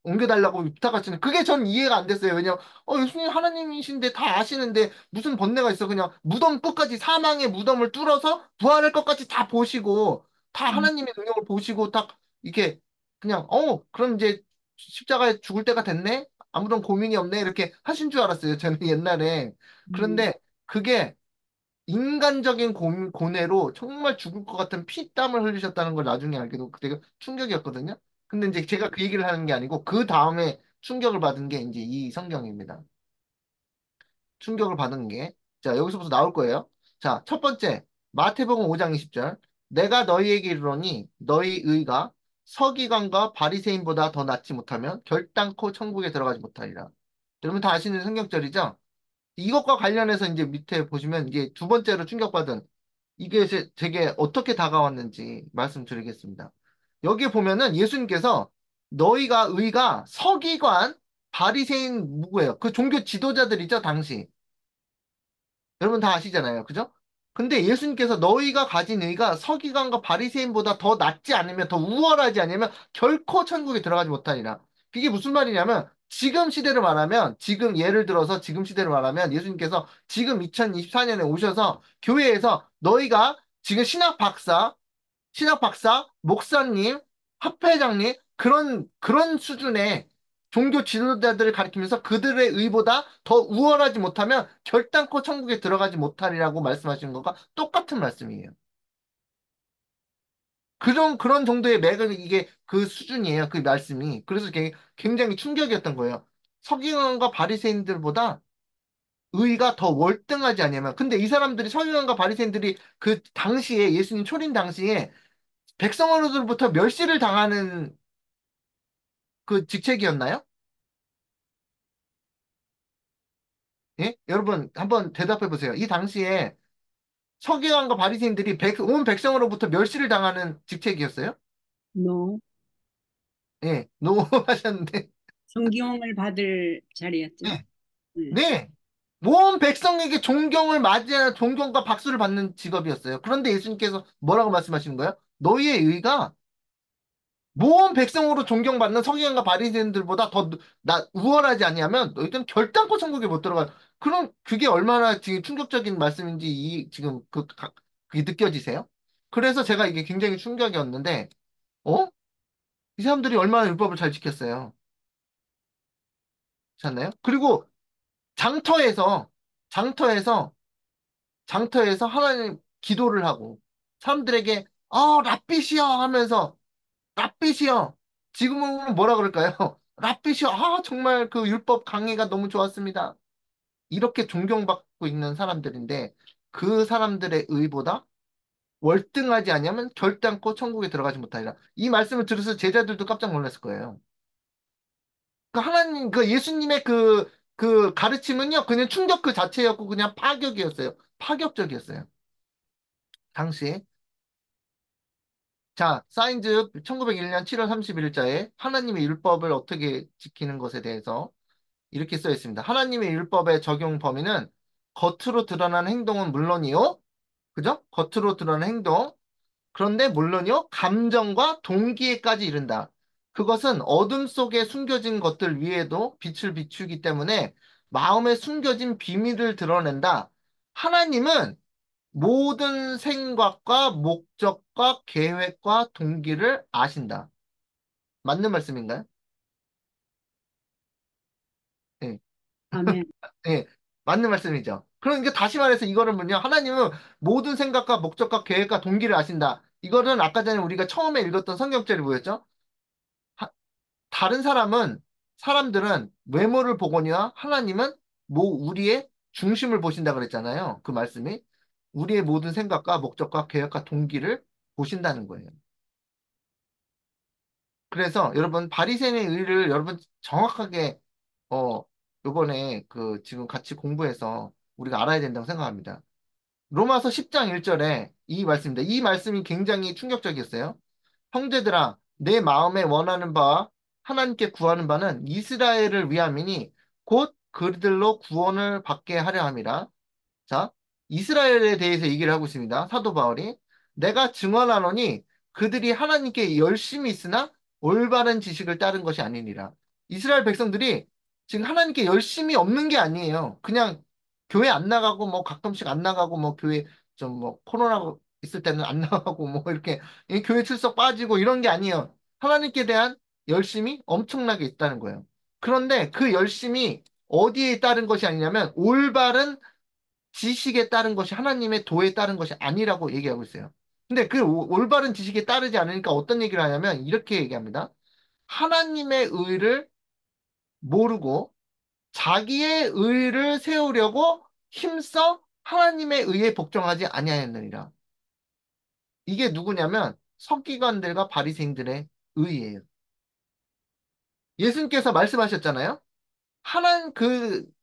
옮겨달라고 부탁하시는 그게 전 이해가 안 됐어요. 왜냐면, 예수님 하나님이신데 다 아시는데 무슨 번뇌가 있어. 그냥 무덤 끝까지 사망의 무덤을 뚫어서 부활할 것까지 다 보시고, 다 음, 하나님의 능력을 보시고, 딱 이렇게 그냥, 그럼 이제 십자가에 죽을 때가 됐네? 아무런 고민이 없네 이렇게 하신 줄 알았어요. 저는 옛날에. 음, 그런데 그게 인간적인 고뇌로 정말 죽을 것 같은 피땀을 흘리셨다는 걸 나중에 알게 되고 되게 충격이었거든요. 근데 이제 제가 그 얘기를 하는 게 아니고 그 다음에 충격을 받은 게 이제 이 성경입니다. 충격을 받은 게 자, 여기서부터 나올 거예요. 자, 첫 번째 마태복음 5장 20절 내가 너희에게 이르노니 너희 의가 서기관과 바리새인보다 더 낫지 못하면 결단코 천국에 들어가지 못하리라. 여러분 다 아시는 성경절이죠? 이것과 관련해서 이제 밑에 보시면 이게 두 번째로 충격받은 이게 제게 어떻게 다가왔는지 말씀드리겠습니다. 여기 보면은 예수님께서 너희가 의가 서기관, 바리새인 누구예요? 그 종교 지도자들이죠, 당시. 여러분 다 아시잖아요. 그죠? 근데 예수님께서 너희가 가진 의가 서기관과 바리새인보다 더 낫지 않으면 더 우월하지 않으면 결코 천국에 들어가지 못하리라. 그게 무슨 말이냐면 지금 시대를 말하면 지금 예를 들어서 지금 시대를 말하면 예수님께서 지금 2024년에 오셔서 교회에서 너희가 지금 신학 박사, 목사님, 합회장님 그런 수준의 종교 지도자들을 가리키면서 그들의 의보다 더 우월하지 못하면 결단코 천국에 들어가지 못하리라고 말씀하시는 것과 똑같은 말씀이에요. 그런 정도의 맥은 이게 그 수준이에요. 그 말씀이. 그래서 굉장히 충격이었던 거예요. 서기관과 바리새인들보다 의가 더 월등하지 않냐면 근데 이 사람들이 서기관과 바리새인들이 그 당시에 예수님 초림 당시에 백성으로부터 멸시를 당하는 그 직책이었나요? 예? 여러분 한번 대답해 보세요. 이 당시에 서기관과 바리새인들이 온 백성으로부터 멸시를 당하는 직책이었어요? no. 예, 노 하셨는데. 성경을 받을 자리였죠. 네. 네, 네. 모든 백성에게 존경을 맞이하는 존경과 박수를 받는 직업이었어요. 그런데 예수님께서 뭐라고 말씀하시는 거예요? 너희의 의가 모든 백성으로 존경받는 서기관과 바리새인들보다 더 우월하지 아니하면 너희들은 결단코 천국에 못 들어가요. 그럼 그게 얼마나 지금 충격적인 말씀인지 지금 그게 느껴지세요? 그래서 제가 이게 굉장히 충격이었는데, 어? 이 사람들이 얼마나 율법을 잘 지켰어요. 그렇지 않나요? 그리고 장터에서 장터에서 장터에서 하나님 기도를 하고 사람들에게 랍빛이여 하면서 랍빛이요. 지금은 뭐라 그럴까요? 랍빛이요. 정말 그 율법 강의가 너무 좋았습니다. 이렇게 존경받고 있는 사람들인데 그 사람들의 의보다 월등하지 아니하면 결단코 천국에 들어가지 못하리라. 이 말씀을 들어서 제자들도 깜짝 놀랐을 거예요. 그 하나님, 그 예수님의 그 가르침은요, 그냥 충격 그 자체였고 그냥 파격이었어요. 파격적이었어요. 당시에. 자, 사인즈 1901년 7월 31일자에 하나님의 율법을 어떻게 지키는 것에 대해서 이렇게 써 있습니다. 하나님의 율법의 적용 범위는 겉으로 드러난 행동은 물론이요. 그죠? 겉으로 드러난 행동. 그런데 물론이요. 감정과 동기에까지 이른다. 그것은 어둠 속에 숨겨진 것들 위에도 빛을 비추기 때문에 마음에 숨겨진 비밀을 드러낸다. 하나님은 모든 생각과 목적과 계획과 동기를 아신다. 맞는 말씀인가요? 네. 아멘. 예, 맞는 말씀이죠. 그러니까 다시 말해서 이거를 뭐냐, 하나님은 모든 생각과 목적과 계획과 동기를 아신다. 이거는 아까 전에 우리가 처음에 읽었던 성경절이 뭐였죠? 하- 다른 사람들은 외모를 보거니와 하나님은 우리의 중심을 보신다 그랬잖아요. 그 말씀이. 우리의 모든 생각과 목적과 계획과 동기를 보신다는 거예요. 그래서 여러분 바리새인의 의를 여러분 정확하게 어 요번에 그 지금 같이 공부해서 우리가 알아야 된다고 생각합니다. 로마서 10장 1절에 이 말씀입니다. 이 말씀이 굉장히 충격적이었어요. 형제들아 내 마음에 원하는 바와 하나님께 구하는 바는 이스라엘을 위함이니 곧 그들로 구원을 받게 하려 함이라. 자, 이스라엘에 대해서 얘기를 하고 있습니다. 사도 바울이. 내가 증언하노니 그들이 하나님께 열심히 있으나 올바른 지식을 따른 것이 아니니라. 이스라엘 백성들이 지금 하나님께 열심히 없는 게 아니에요. 그냥 교회 안 나가고 뭐 가끔씩 안 나가고 뭐 교회 좀 뭐 코로나 있을 때는 안 나가고 뭐 이렇게 이 교회 출석 빠지고 이런 게 아니에요. 하나님께 대한 열심이 엄청나게 있다는 거예요. 그런데 그 열심이 어디에 따른 것이 아니냐면 올바른 지식에 따른 것이 하나님의 도에 따른 것이 아니라고 얘기하고 있어요. 근데 그 올바른 지식에 따르지 않으니까 어떤 얘기를 하냐면 이렇게 얘기합니다. 하나님의 의를 모르고 자기의 의를 세우려고 힘써 하나님의 의에 복종하지 아니하였느니라. 이게 누구냐면 서기관들과 바리새인들의 의예요. 예수님께서 말씀하셨잖아요. 하나님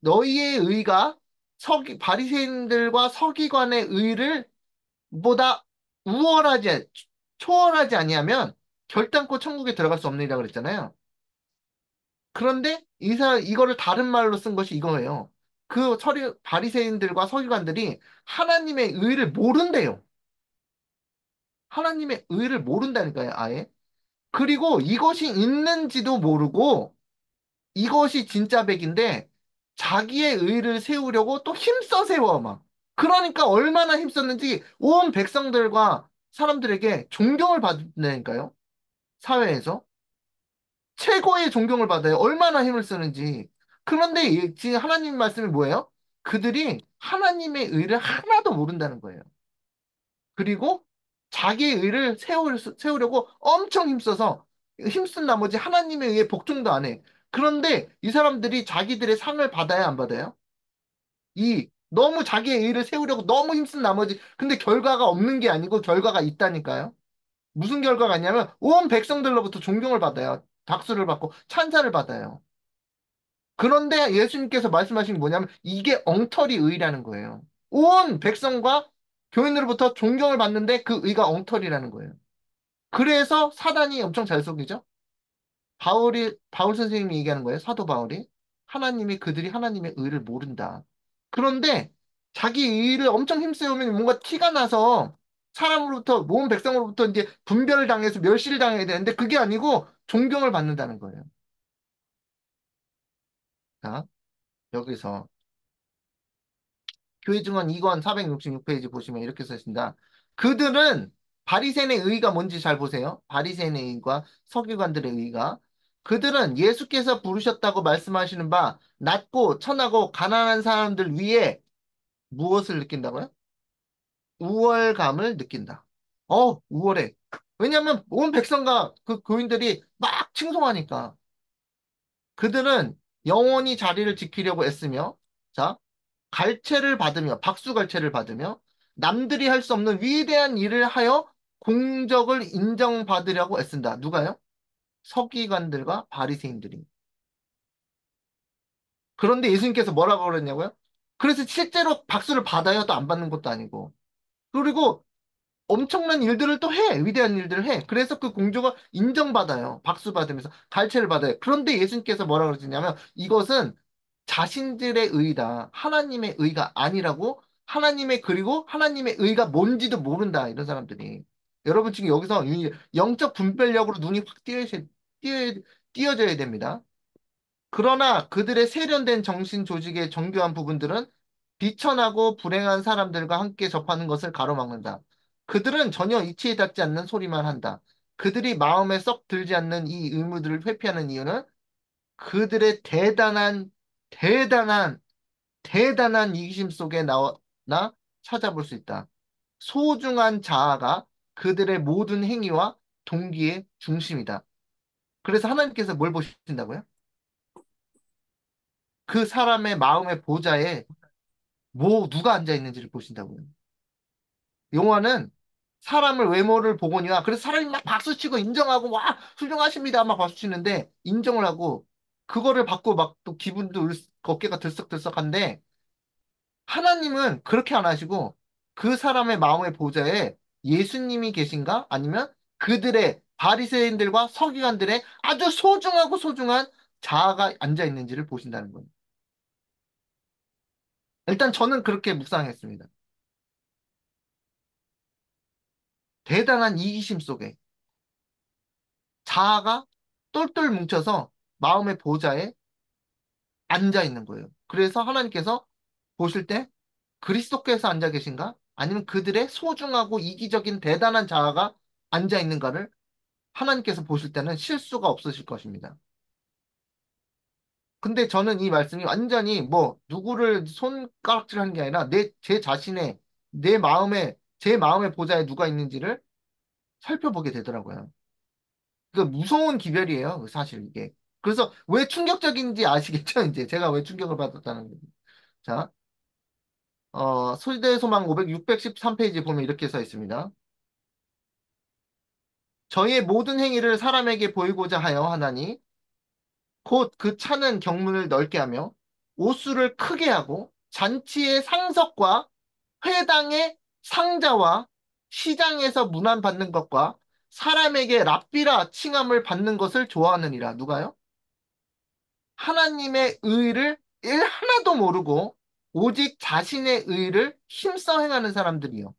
너희의 의가 바리새인들과 서기관의 의를 보다 우월하지, 초월하지 아니하면 결단코 천국에 들어갈 수 없느니라 그랬잖아요. 그런데 이거를 다른 말로 쓴 것이 이거예요. 바리새인들과 서기관들이 하나님의 의를 모른대요. 하나님의 의를 모른다니까요, 아예. 그리고 이것이 있는지도 모르고 이것이 진짜 백인데 자기의 의를 세우려고 또 힘써 세워 막. 그러니까 얼마나 힘썼는지 온 백성들과 사람들에게 존경을 받는다니까요. 사회에서 최고의 존경을 받아요. 얼마나 힘을 쓰는지. 그런데 지금 하나님 말씀이 뭐예요? 그들이 하나님의 의를 하나도 모른다는 거예요. 그리고 자기의 의를 세우려고 엄청 힘써서 힘쓴 나머지 하나님의 의에 복종도 안 해. 그런데 이 사람들이 자기들의 상을 받아야 안 받아요? 너무 자기의 의를 세우려고 너무 힘쓴 나머지 근데 결과가 없는 게 아니고 결과가 있다니까요. 무슨 결과가 있냐면 온 백성들로부터 존경을 받아요. 박수를 받고 찬사를 받아요. 그런데 예수님께서 말씀하신 게 뭐냐면 이게 엉터리 의라는 거예요. 온 백성과 교인으로부터 존경을 받는데 그 의가 엉터리라는 거예요. 그래서 사단이 엄청 잘 속이죠. 바울 선생님이 얘기하는 거예요. 사도 바울이. 그들이 하나님의 의를 모른다. 그런데 자기 의의를 엄청 힘쓰면 뭔가 티가 나서 사람으로부터, 모든 백성으로부터 이제 분별을 당해서 멸시를 당해야 되는데 그게 아니고 존경을 받는다는 거예요. 자, 여기서 교회 증언 2권 466페이지 보시면 이렇게 써 있습니다. 그들은 바리새인의 의의가 뭔지 잘 보세요. 바리새인의 의의과 서기관들의 의의가 그들은 예수께서 부르셨다고 말씀하시는 바 낮고 천하고 가난한 사람들 위에 무엇을 느낀다고요? 우월감을 느낀다. 우월해. 왜냐하면 온 백성과 그 교인들이 막 칭송하니까 그들은 영원히 자리를 지키려고 애쓰며 자, 갈채를 받으며 박수 갈채를 받으며 남들이 할 수 없는 위대한 일을 하여 공적을 인정받으려고 애쓴다. 누가요? 서기관들과 바리새인들이. 그런데 예수님께서 뭐라고 그랬냐고요? 그래서 실제로 박수를 받아요? 또 안 받는 것도 아니고. 그리고 엄청난 일들을 또 해. 위대한 일들을 해. 그래서 그 공주가 인정받아요. 박수 받으면서 갈채를 받아요. 그런데 예수님께서 뭐라 그러시냐면 이것은 자신들의 의다. 하나님의 의가 아니라고 그리고 하나님의 의가 뭔지도 모른다. 이런 사람들이. 여러분 지금 여기서 영적 분별력으로 눈이 확 띄어, 띄어져야 됩니다. 그러나 그들의 세련된 정신 조직의 정교한 부분들은 비천하고 불행한 사람들과 함께 접하는 것을 가로막는다. 그들은 전혀 이치에 닿지 않는 소리만 한다. 그들이 마음에 썩 들지 않는 이 의무들을 회피하는 이유는 그들의 대단한, 대단한 이기심 속에 나 찾아볼 수 있다. 소중한 자아가 그들의 모든 행위와 동기의 중심이다. 그래서 하나님께서 뭘 보신다고요? 그 사람의 마음의 보좌에 누가 앉아 있는지를 보신다고요. 용어는 사람을 외모를 보거니와 그래서 사람이 막 박수치고 인정하고 와 훌륭하십니다 막 박수치는데 인정을 하고 그거를 받고 막 또 기분도 어깨가 들썩들썩한데 하나님은 그렇게 안 하시고 그 사람의 마음의 보좌에 예수님이 계신가 아니면 그들의 바리새인들과 서기관들의 아주 소중하고 소중한 자아가 앉아 있는지를 보신다는 거예요. 일단 저는 그렇게 묵상했습니다. 대단한 이기심 속에 자아가 똘똘 뭉쳐서 마음의 보좌에 앉아 있는 거예요. 그래서 하나님께서 보실 때 그리스도께서 앉아 계신가? 아니면 그들의 소중하고 이기적인 대단한 자아가 앉아 있는가를 하나님께서 보실 때는 실수가 없으실 것입니다. 근데 저는 이 말씀이 완전히 뭐 누구를 손가락질하는 게 아니라 제 자신의 제 마음의 보좌에 누가 있는지를 살펴보게 되더라고요. 그 무서운 기별이에요. 사실 이게. 그래서 왜 충격적인지 아시겠죠? 이제 제가 왜 충격을 받았다는 거죠. 자, 솔대소망 613페이지 보면 이렇게 써 있습니다. 저희의 모든 행위를 사람에게 보이고자 하여 하나니 곧 그 차는 경문을 넓게 하며 옷수를 크게 하고 잔치의 상석과 회당의 상자와 시장에서 문안받는 것과 사람에게 랍비라 칭함을 받는 것을 좋아하느니라. 누가요? 하나님의 의를 일 하나도 모르고 오직 자신의 의를 힘써 행하는 사람들이요.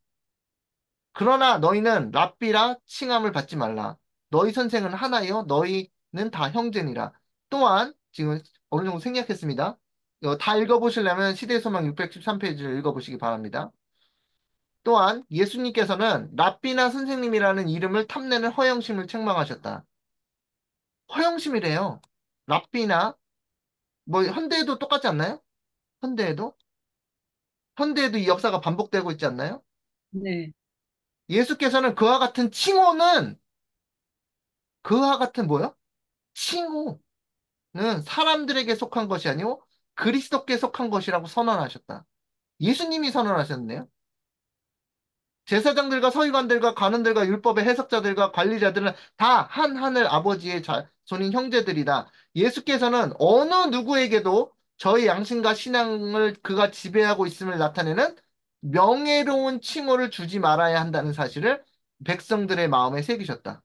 그러나 너희는 랍비라 칭함을 받지 말라. 너희 선생은 하나요. 너희는 다 형제니라. 또한 지금 어느 정도 생략했습니다. 이거 다 읽어보시려면 시대소망 613페이지를 읽어보시기 바랍니다. 또한 예수님께서는 랍비나 선생님이라는 이름을 탐내는 허영심을 책망하셨다. 허영심이래요. 랍비나 뭐 현대에도 똑같지 않나요? 현대에도? 현대에도 이 역사가 반복되고 있지 않나요? 네, 예수께서는 그와 같은 뭐요? 칭호는 사람들에게 속한 것이 아니고 그리스도께 속한 것이라고 선언하셨다. 예수님이 선언하셨네요. 제사장들과 서기관들과 관원들과 율법의 해석자들과 관리자들은 다 한 하늘 아버지의 자손인 형제들이다. 예수께서는 어느 누구에게도 저희 양심과 신앙을 그가 지배하고 있음을 나타내는 명예로운 칭호를 주지 말아야 한다는 사실을 백성들의 마음에 새기셨다.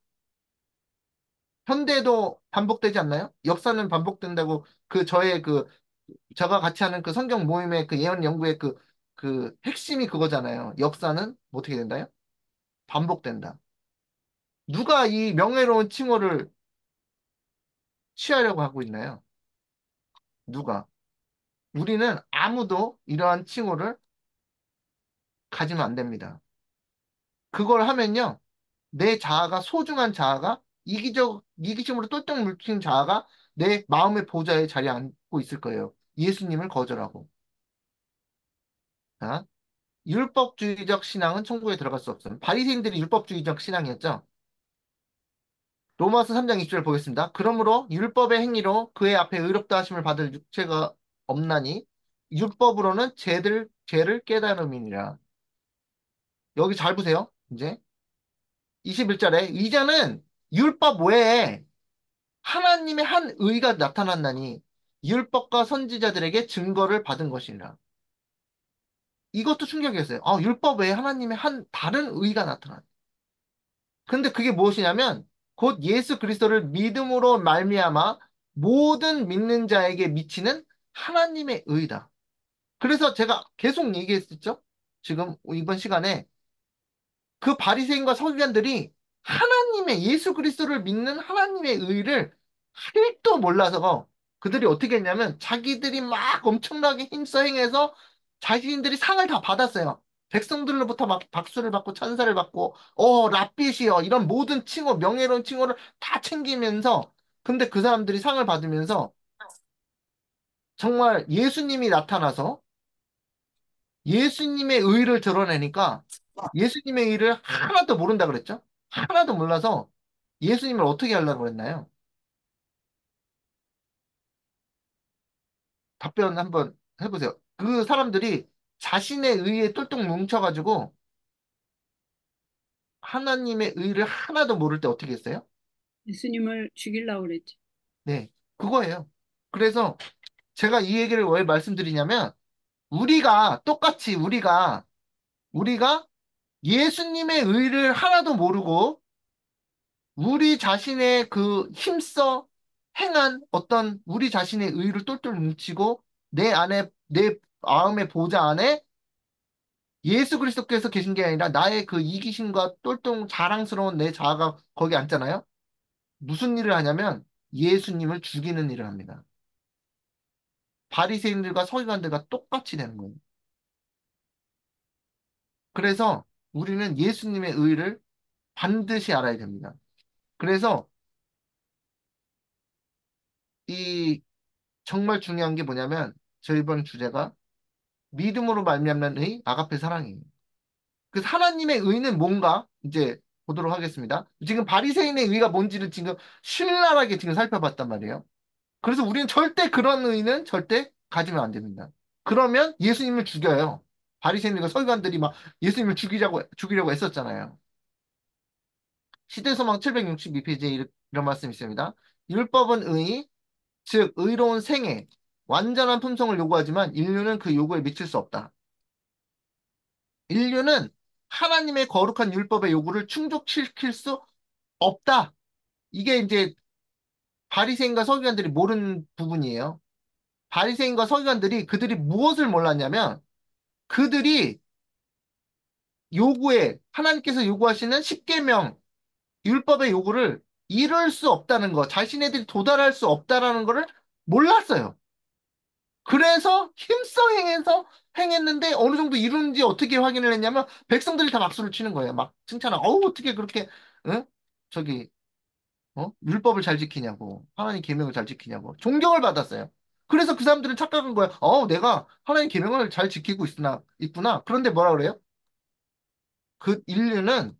현대에도 반복되지 않나요? 역사는 반복된다고 저의 그 제가 같이 하는 그 성경 모임의 그 예언 연구의 그 핵심이 그거잖아요. 역사는 어떻게 된다요? 반복된다. 누가 이 명예로운 칭호를 취하려고 하고 있나요? 누가? 우리는 아무도 이러한 칭호를 가지면 안 됩니다. 그걸 하면요. 내 자아가, 소중한 자아가, 이기심으로 똘똘 뭉친 자아가 내 마음의 보좌에 자리 앉고 있을 거예요. 예수님을 거절하고. 자, 율법주의적 신앙은 천국에 들어갈 수 없음. 바리새인들이 율법주의적 신앙이었죠. 로마서 3장 20절 보겠습니다. 그러므로 율법의 행위로 그의 앞에 의롭다 하심을 받을 육체가 없나니 율법으로는 죄를 깨달음이니라. 여기 잘 보세요. 이제 21절에 이자는 율법 외에 하나님의 한 의가 나타났나니 율법과 선지자들에게 증거를 받은 것이니라. 이것도 충격이었어요. 율법 외에 하나님의 한 다른 의가 나타났다. 근데 그게 무엇이냐면 곧 예수 그리스도를 믿음으로 말미암아 모든 믿는 자에게 미치는 하나님의 의다. 그래서 제가 계속 얘기했었죠. 지금 이번 시간에 그 바리새인과 서기관들이 하나님의 예수 그리스도를 믿는 하나님의 의를 1도 몰라서 그들이 어떻게 했냐면 자기들이 막 엄청나게 힘써 행해서 자신들이 상을 다 받았어요. 백성들로부터 막 박수를 받고 찬사를 받고 랍빗이여 이런 모든 칭호 명예로운 칭호를 다 챙기면서 근데 그 사람들이 상을 받으면서 정말 예수님이 나타나서 예수님의 의를 드러내니까 예수님의 의를 하나도 모른다 그랬죠? 하나도 몰라서 예수님을 어떻게 하려고 그랬나요? 답변 한번 해보세요. 그 사람들이 자신의 의에 똘똘 뭉쳐가지고 하나님의 의를 하나도 모를 때 어떻게 했어요? 예수님을 죽이려고 그랬지. 네, 그거예요. 그래서 제가 이 얘기를 왜 말씀드리냐면 우리가 똑같이 우리가 예수님의 의를 하나도 모르고 우리 자신의 그 힘써 행한 어떤 우리 자신의 의를 똘똘 뭉치고 내 안에 내 마음의 보좌 안에 예수 그리스도께서 계신 게 아니라 나의 그 이기심과 똘똘 자랑스러운 내 자아가 거기 앉잖아요. 무슨 일을 하냐면 예수님을 죽이는 일을 합니다. 바리새인들과 서기관들과 똑같이 되는 거예요. 그래서 우리는 예수님의 의를 반드시 알아야 됩니다. 그래서 이 정말 중요한 게 뭐냐면 저희 이번 주제가 믿음으로 말미암는 의, 아가페 사랑이에요. 그 하나님의 의는 뭔가 이제 보도록 하겠습니다. 지금 바리새인의 의가 뭔지를 지금 신랄하게 지금 살펴봤단 말이에요. 그래서 우리는 절대 그런 의는 절대 가지면 안 됩니다. 그러면 예수님을 죽여요. 바리새인들과 서기관들이 막 예수님을 죽이려고 했었잖아요. 시대소망 762페이지에 이런 말씀이 있습니다. 율법은 의, 즉 의로운 생애, 완전한 품성을 요구하지만 인류는 그 요구에 미칠 수 없다. 인류는 하나님의 거룩한 율법의 요구를 충족시킬 수 없다. 이게 이제 바리새인과 서기관들이 모르는 부분이에요. 바리새인과 서기관들이 그들이 무엇을 몰랐냐면 그들이 하나님께서 요구하시는 십계명 율법의 요구를 이룰 수 없다는 거, 자신네들이 도달할 수 없다라는 거를 몰랐어요. 그래서 힘써 행했는데 어느 정도 이루는지 어떻게 확인을 했냐면 백성들이 다 박수를 치는 거예요. 막 칭찬하고 어떻게 그렇게 응? 저기 율법을 잘 지키냐고 하나님 계명을 잘 지키냐고 존경을 받았어요. 그래서 그 사람들은 착각한 거야. 내가 하나님 계명을 잘 지키고 있구나. 그런데 뭐라 그래요? 그 인류는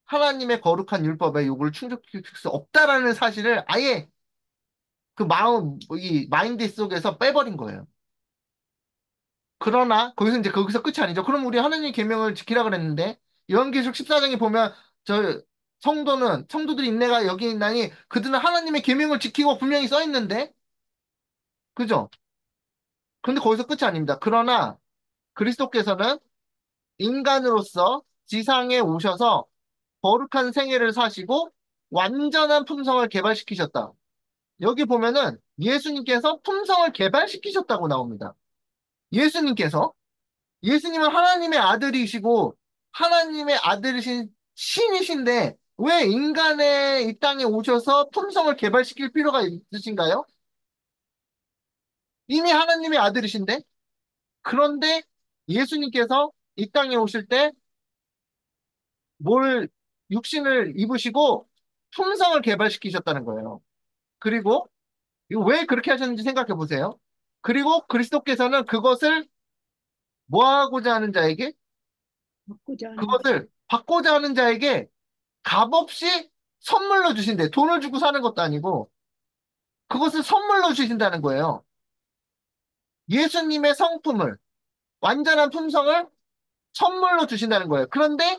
하나님의 거룩한 율법의 요구를 충족시킬 수 없다라는 사실을 아예 그 이 마인드 속에서 빼버린 거예요. 그러나 거기서 끝이 아니죠. 그럼 우리 하나님의 계명을 지키라 그랬는데 요한계시록 14장에 보면 저 성도들이 인내가 여기 있나니 그들은 하나님의 계명을 지키고 분명히 써 있는데 그죠? 근데 거기서 끝이 아닙니다. 그러나 그리스도께서는 인간으로서 지상에 오셔서 거룩한 생애를 사시고 완전한 품성을 개발시키셨다. 여기 보면은 예수님께서 품성을 개발시키셨다고 나옵니다. 예수님께서 예수님은 하나님의 아들이시고 하나님의 아들이신 신이신데 왜 인간의 이 땅에 오셔서 품성을 개발시킬 필요가 있으신가요? 이미 하나님의 아들이신데 그런데 예수님께서 이 땅에 오실 때 뭘 육신을 입으시고 품성을 개발시키셨다는 거예요. 그리고 이거 왜 그렇게 하셨는지 생각해 보세요. 그리고 그리스도께서는 그것을 뭐 하고자 하는 자에게 받고자 하는 자. 그것을 받고자 하는 자에게 값없이 선물로 주신대. 돈을 주고 사는 것도 아니고 그것을 선물로 주신다는 거예요. 예수님의 성품을 완전한 품성을 선물로 주신다는 거예요. 그런데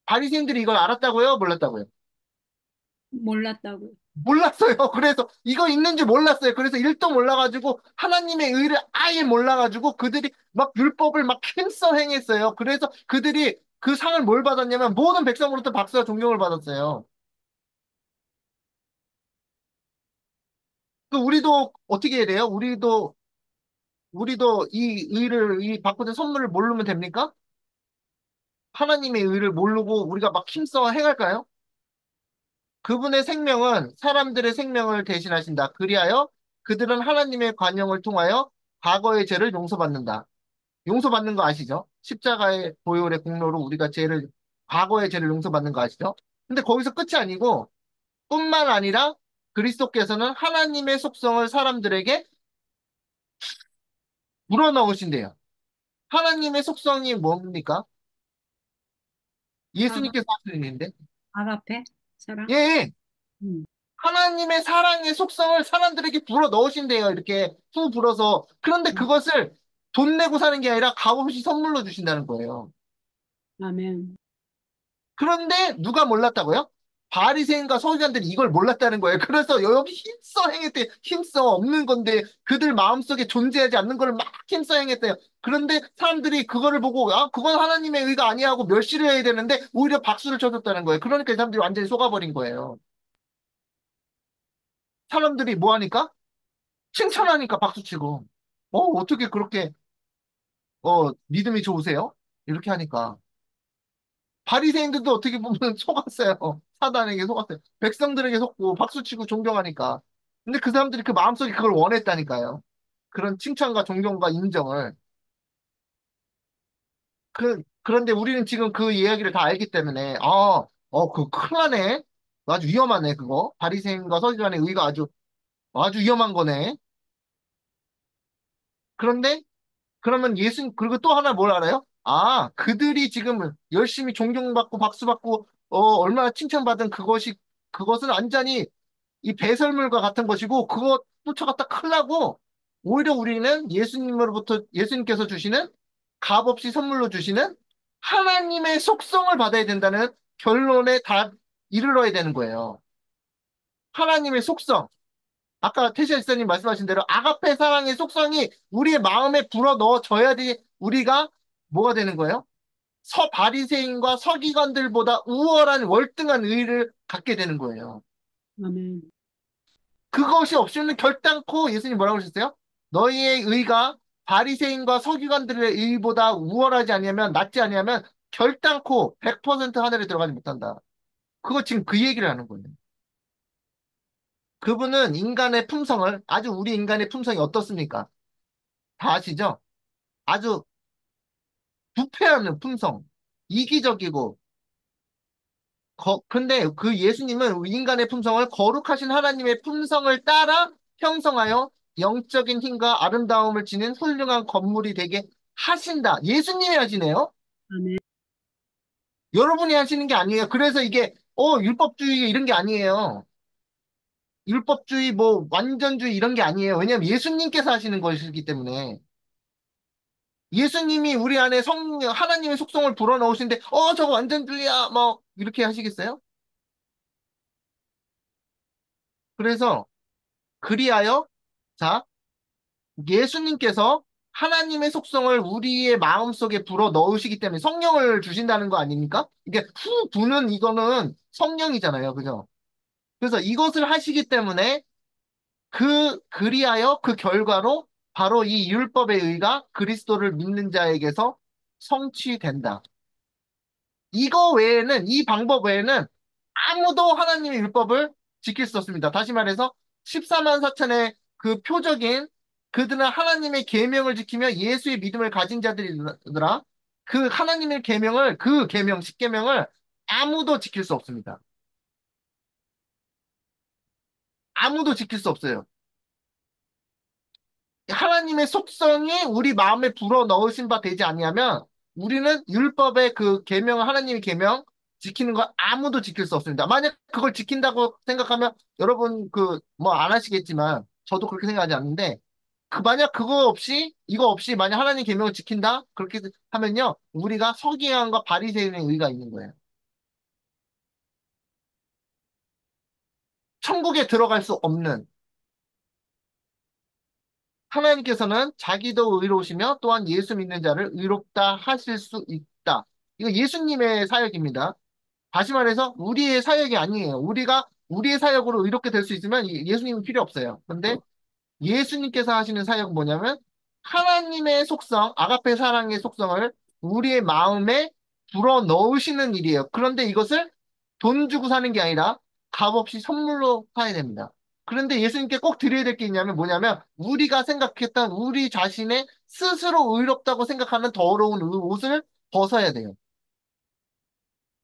바리새인들이 이걸 알았다고요? 몰랐다고요? 몰랐다고요. 몰랐어요. 그래서 이거 있는 줄 몰랐어요. 그래서 일도 몰라가지고 하나님의 의를 아예 몰라가지고 그들이 막 율법을 막 힘써 행했어요. 그래서 그들이 그 상을 뭘 받았냐면 모든 백성으로부터 박수와 존경을 받았어요. 그 우리도 어떻게 해야 돼요? 우리도 이 의를 이 받고자 선물을 모르면 됩니까? 하나님의 의를 모르고 우리가 막 힘써 행할까요? 그분의 생명은 사람들의 생명을 대신하신다. 그리하여 그들은 하나님의 관용을 통하여 과거의 죄를 용서받는다. 용서받는 거 아시죠? 십자가의 보혈의 공로로 우리가 과거의 죄를 용서받는 거 아시죠? 근데 거기서 끝이 아니고 뿐만 아니라 그리스도께서는 하나님의 속성을 사람들에게 불어넣으신대요. 하나님의 속성이 뭡니까? 아가, 예수님께서 하시는 일인데. 아가페? 사랑? 예, 예. 음. 하나님의 사랑의 속성을 사람들에게 불어 넣으신대요. 이렇게 후 불어서. 그런데 음. 그것을 돈 내고 사는 게 아니라 값없이 선물로 주신다는 거예요. 아멘. 그런데 누가 몰랐다고요? 바리새인과 서기관들이 이걸 몰랐다는 거예요. 그래서 여기 힘써 행했대. 힘써 없는 건데 그들 마음속에 존재하지 않는 걸 막 힘써 행했대요. 그런데 사람들이 그거를 보고 아 그건 하나님의 의가 아니야 하고 멸시를 해야 되는데 오히려 박수를 쳐줬다는 거예요. 그러니까 이 사람들이 완전히 속아버린 거예요. 사람들이 뭐 하니까? 칭찬하니까 박수치고. 어떻게 그렇게 믿음이 좋으세요? 이렇게 하니까. 바리새인들도 어떻게 보면 속았어요. 사단에게 속았어요. 백성들에게 속고 박수치고 존경하니까. 근데 그 사람들이 그 마음속에 그걸 원했다니까요. 그런 칭찬과 존경과 인정을. 그런데 우리는 지금 그 이야기를 다 알기 때문에, 그 큰일 나네. 아주 위험하네, 그거. 바리새인과 서기관의 의가 아주 위험한 거네. 그런데 그러면 그리고 또 하나 뭘 알아요? 아, 그들이 지금 열심히 존경받고 박수받고, 얼마나 칭찬받은 그것은 완전히 이 배설물과 같은 것이고, 그거 쫓아갔다 큰일 나고, 오히려 우리는 예수님께서 주시는 값없이 선물로 주시는 하나님의 속성을 받아야 된다는 결론에 다 이르러야 되는 거예요. 하나님의 속성. 아까 태시아 지사님 말씀하신 대로 아가페 사랑의 속성이 우리의 마음에 불어 넣어져야지 우리가 뭐가 되는 거예요? 바리새인과 서기관들보다 우월한 월등한 의를 갖게 되는 거예요. 아멘. 그것이 없이는 결단코 예수님 뭐라고 하셨어요? 너희의 의가 바리새인과 서기관들의 의보다 우월하지 아니하면 낫지 아니하면 결단코 100% 하늘에 들어가지 못한다. 그거 지금 그 얘기를 하는 거예요. 그분은 인간의 품성을 아주 우리 인간의 품성이 어떻습니까? 다 아시죠? 아주 부패하는 품성, 이기적이고, 근데 그 예수님은 인간의 품성을 거룩하신 하나님의 품성을 따라 형성하여 영적인 힘과 아름다움을 지닌 훌륭한 건물이 되게 하신다. 예수님이 하시네요? 아멘. 여러분이 하시는 게 아니에요. 그래서 이게, 율법주의 이런 게 아니에요. 율법주의, 뭐, 완전주의 이런 게 아니에요. 왜냐하면 예수님께서 하시는 것이기 때문에. 예수님이 우리 안에 하나님의 속성을 불어넣으신데, 저거 완전주의야, 뭐, 이렇게 하시겠어요? 그래서, 그리하여, 자, 예수님께서 하나님의 속성을 우리의 마음속에 불어넣으시기 때문에 성령을 주신다는 거 아닙니까? 이게 후 부는 이거는 성령이잖아요. 그죠? 그래서 이것을 하시기 때문에 그리하여 그 결과로 바로 이 율법의 의가 그리스도를 믿는 자에게서 성취된다. 이거 외에는, 이 방법 외에는 아무도 하나님의 율법을 지킬 수 없습니다. 다시 말해서 14만 4천의 그 표적인 그들은 하나님의 계명을 지키며 예수의 믿음을 가진 자들이더라. 그 하나님의 계명을, 그 계명, 10계명을 아무도 지킬 수 없습니다. 아무도 지킬 수 없어요. 하나님의 속성이 우리 마음에 불어 넣으신 바 되지 아니하면 우리는 율법의 그 계명, 하나님의 계명 지키는 거 아무도 지킬 수 없습니다. 만약 그걸 지킨다고 생각하면 여러분 그 뭐 안 하시겠지만 저도 그렇게 생각하지 않는데 그 만약 그거 없이 이거 없이 만약 하나님 계명을 지킨다 그렇게 하면요 우리가 서기관과 바리새인의 의가 있는 거예요. 천국에 들어갈 수 없는 하나님께서는 자기도 의로우시며 또한 예수 믿는 자를 의롭다 하실 수 있다. 이거 예수님의 사역입니다. 다시 말해서 우리의 사역이 아니에요. 우리가 우리의 사역으로 의롭게 될 수 있으면 예수님은 필요 없어요. 근데 예수님께서 하시는 사역은 뭐냐면 하나님의 속성, 아가페 사랑의 속성을 우리의 마음에 불어 넣으시는 일이에요. 그런데 이것을 돈 주고 사는 게 아니라 값없이 선물로 사야 됩니다. 그런데 예수님께 꼭 드려야 될 게 있냐면 뭐냐면 우리가 생각했던 우리 자신의 스스로 의롭다고 생각하는 더러운 옷을 벗어야 돼요.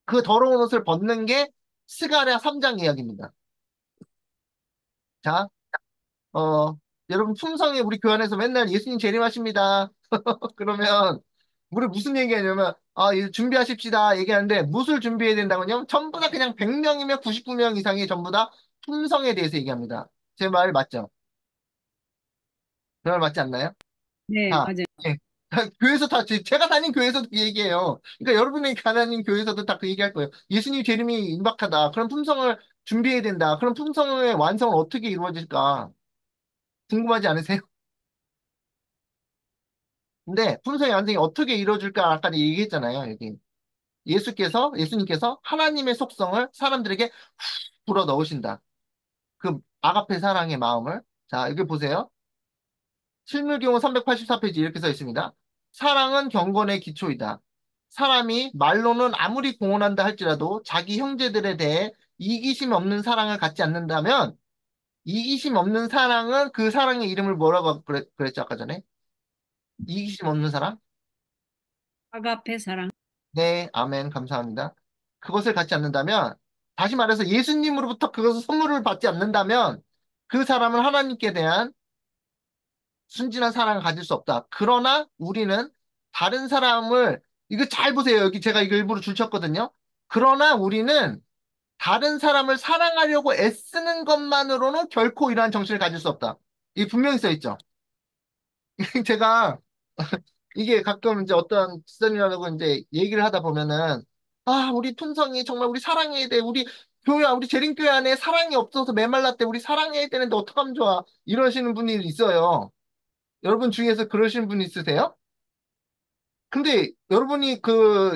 그 더러운 옷을 벗는 게 스가랴 3장 이야기입니다. 자, 어, 여러분 품성에 우리 교회 안에서 맨날 예수님 재림하십니다. 그러면 우리 무슨 얘기하냐면 이거 준비하십시다 얘기하는데 무엇을 준비해야 된다고요? 전부 다 그냥 100명이면 99명 이상이 전부 다 품성에 대해서 얘기합니다. 제 말 맞죠? 제 말 맞지 않나요? 네, 자, 맞아요. 예. 교회에서 다 제가 다닌 교회에서도 그 얘기해요. 그러니까 여러분이 다닌 교회에서도 다 그 얘기할 거예요. 예수님 재림이 임박하다. 그럼 품성을 준비해야 된다. 그럼 품성의 완성은 어떻게 이루어질까? 궁금하지 않으세요? 근데 품성의 완성이 어떻게 이루어질까 아까 얘기했잖아요. 여기. 예수님께서 하나님의 속성을 사람들에게 불어 넣으신다. 그 아가페 사랑의 마음을. 자, 여기 보세요. 실물경호 384페이지 이렇게 써 있습니다. 사랑은 경건의 기초이다. 사람이 말로는 아무리 공언한다 할지라도 자기 형제들에 대해 이기심 없는 사랑을 갖지 않는다면 이기심 없는 사랑은 그 사랑의 이름을 뭐라고 그랬죠, 아까 전에? 이기심 없는 사랑? 아가페 사랑. 네, 아멘, 감사합니다. 그것을 갖지 않는다면, 다시 말해서 예수님으로부터 그것을 선물을 받지 않는다면, 그 사람은 하나님께 대한 순진한 사랑을 가질 수 없다. 그러나 우리는 다른 사람을, 이거 잘 보세요. 여기 제가 이거 일부러 줄쳤거든요. 그러나 우리는 다른 사람을 사랑하려고 애쓰는 것만으로는 결코 이러한 정신을 가질 수 없다. 이 분명히 써 있죠. 제가 이게 가끔 이제 어떤 지선이라고 이제 얘기를 하다 보면은 우리 툰성이 정말 우리 사랑해야 돼. 우리 교회, 우리 재림교회 안에 사랑이 없어서 메말랐대. 우리 사랑해야 되는데 어떡하면 좋아. 이러시는 분이 있어요. 여러분 중에서 그러시는 분 있으세요? 근데 여러분이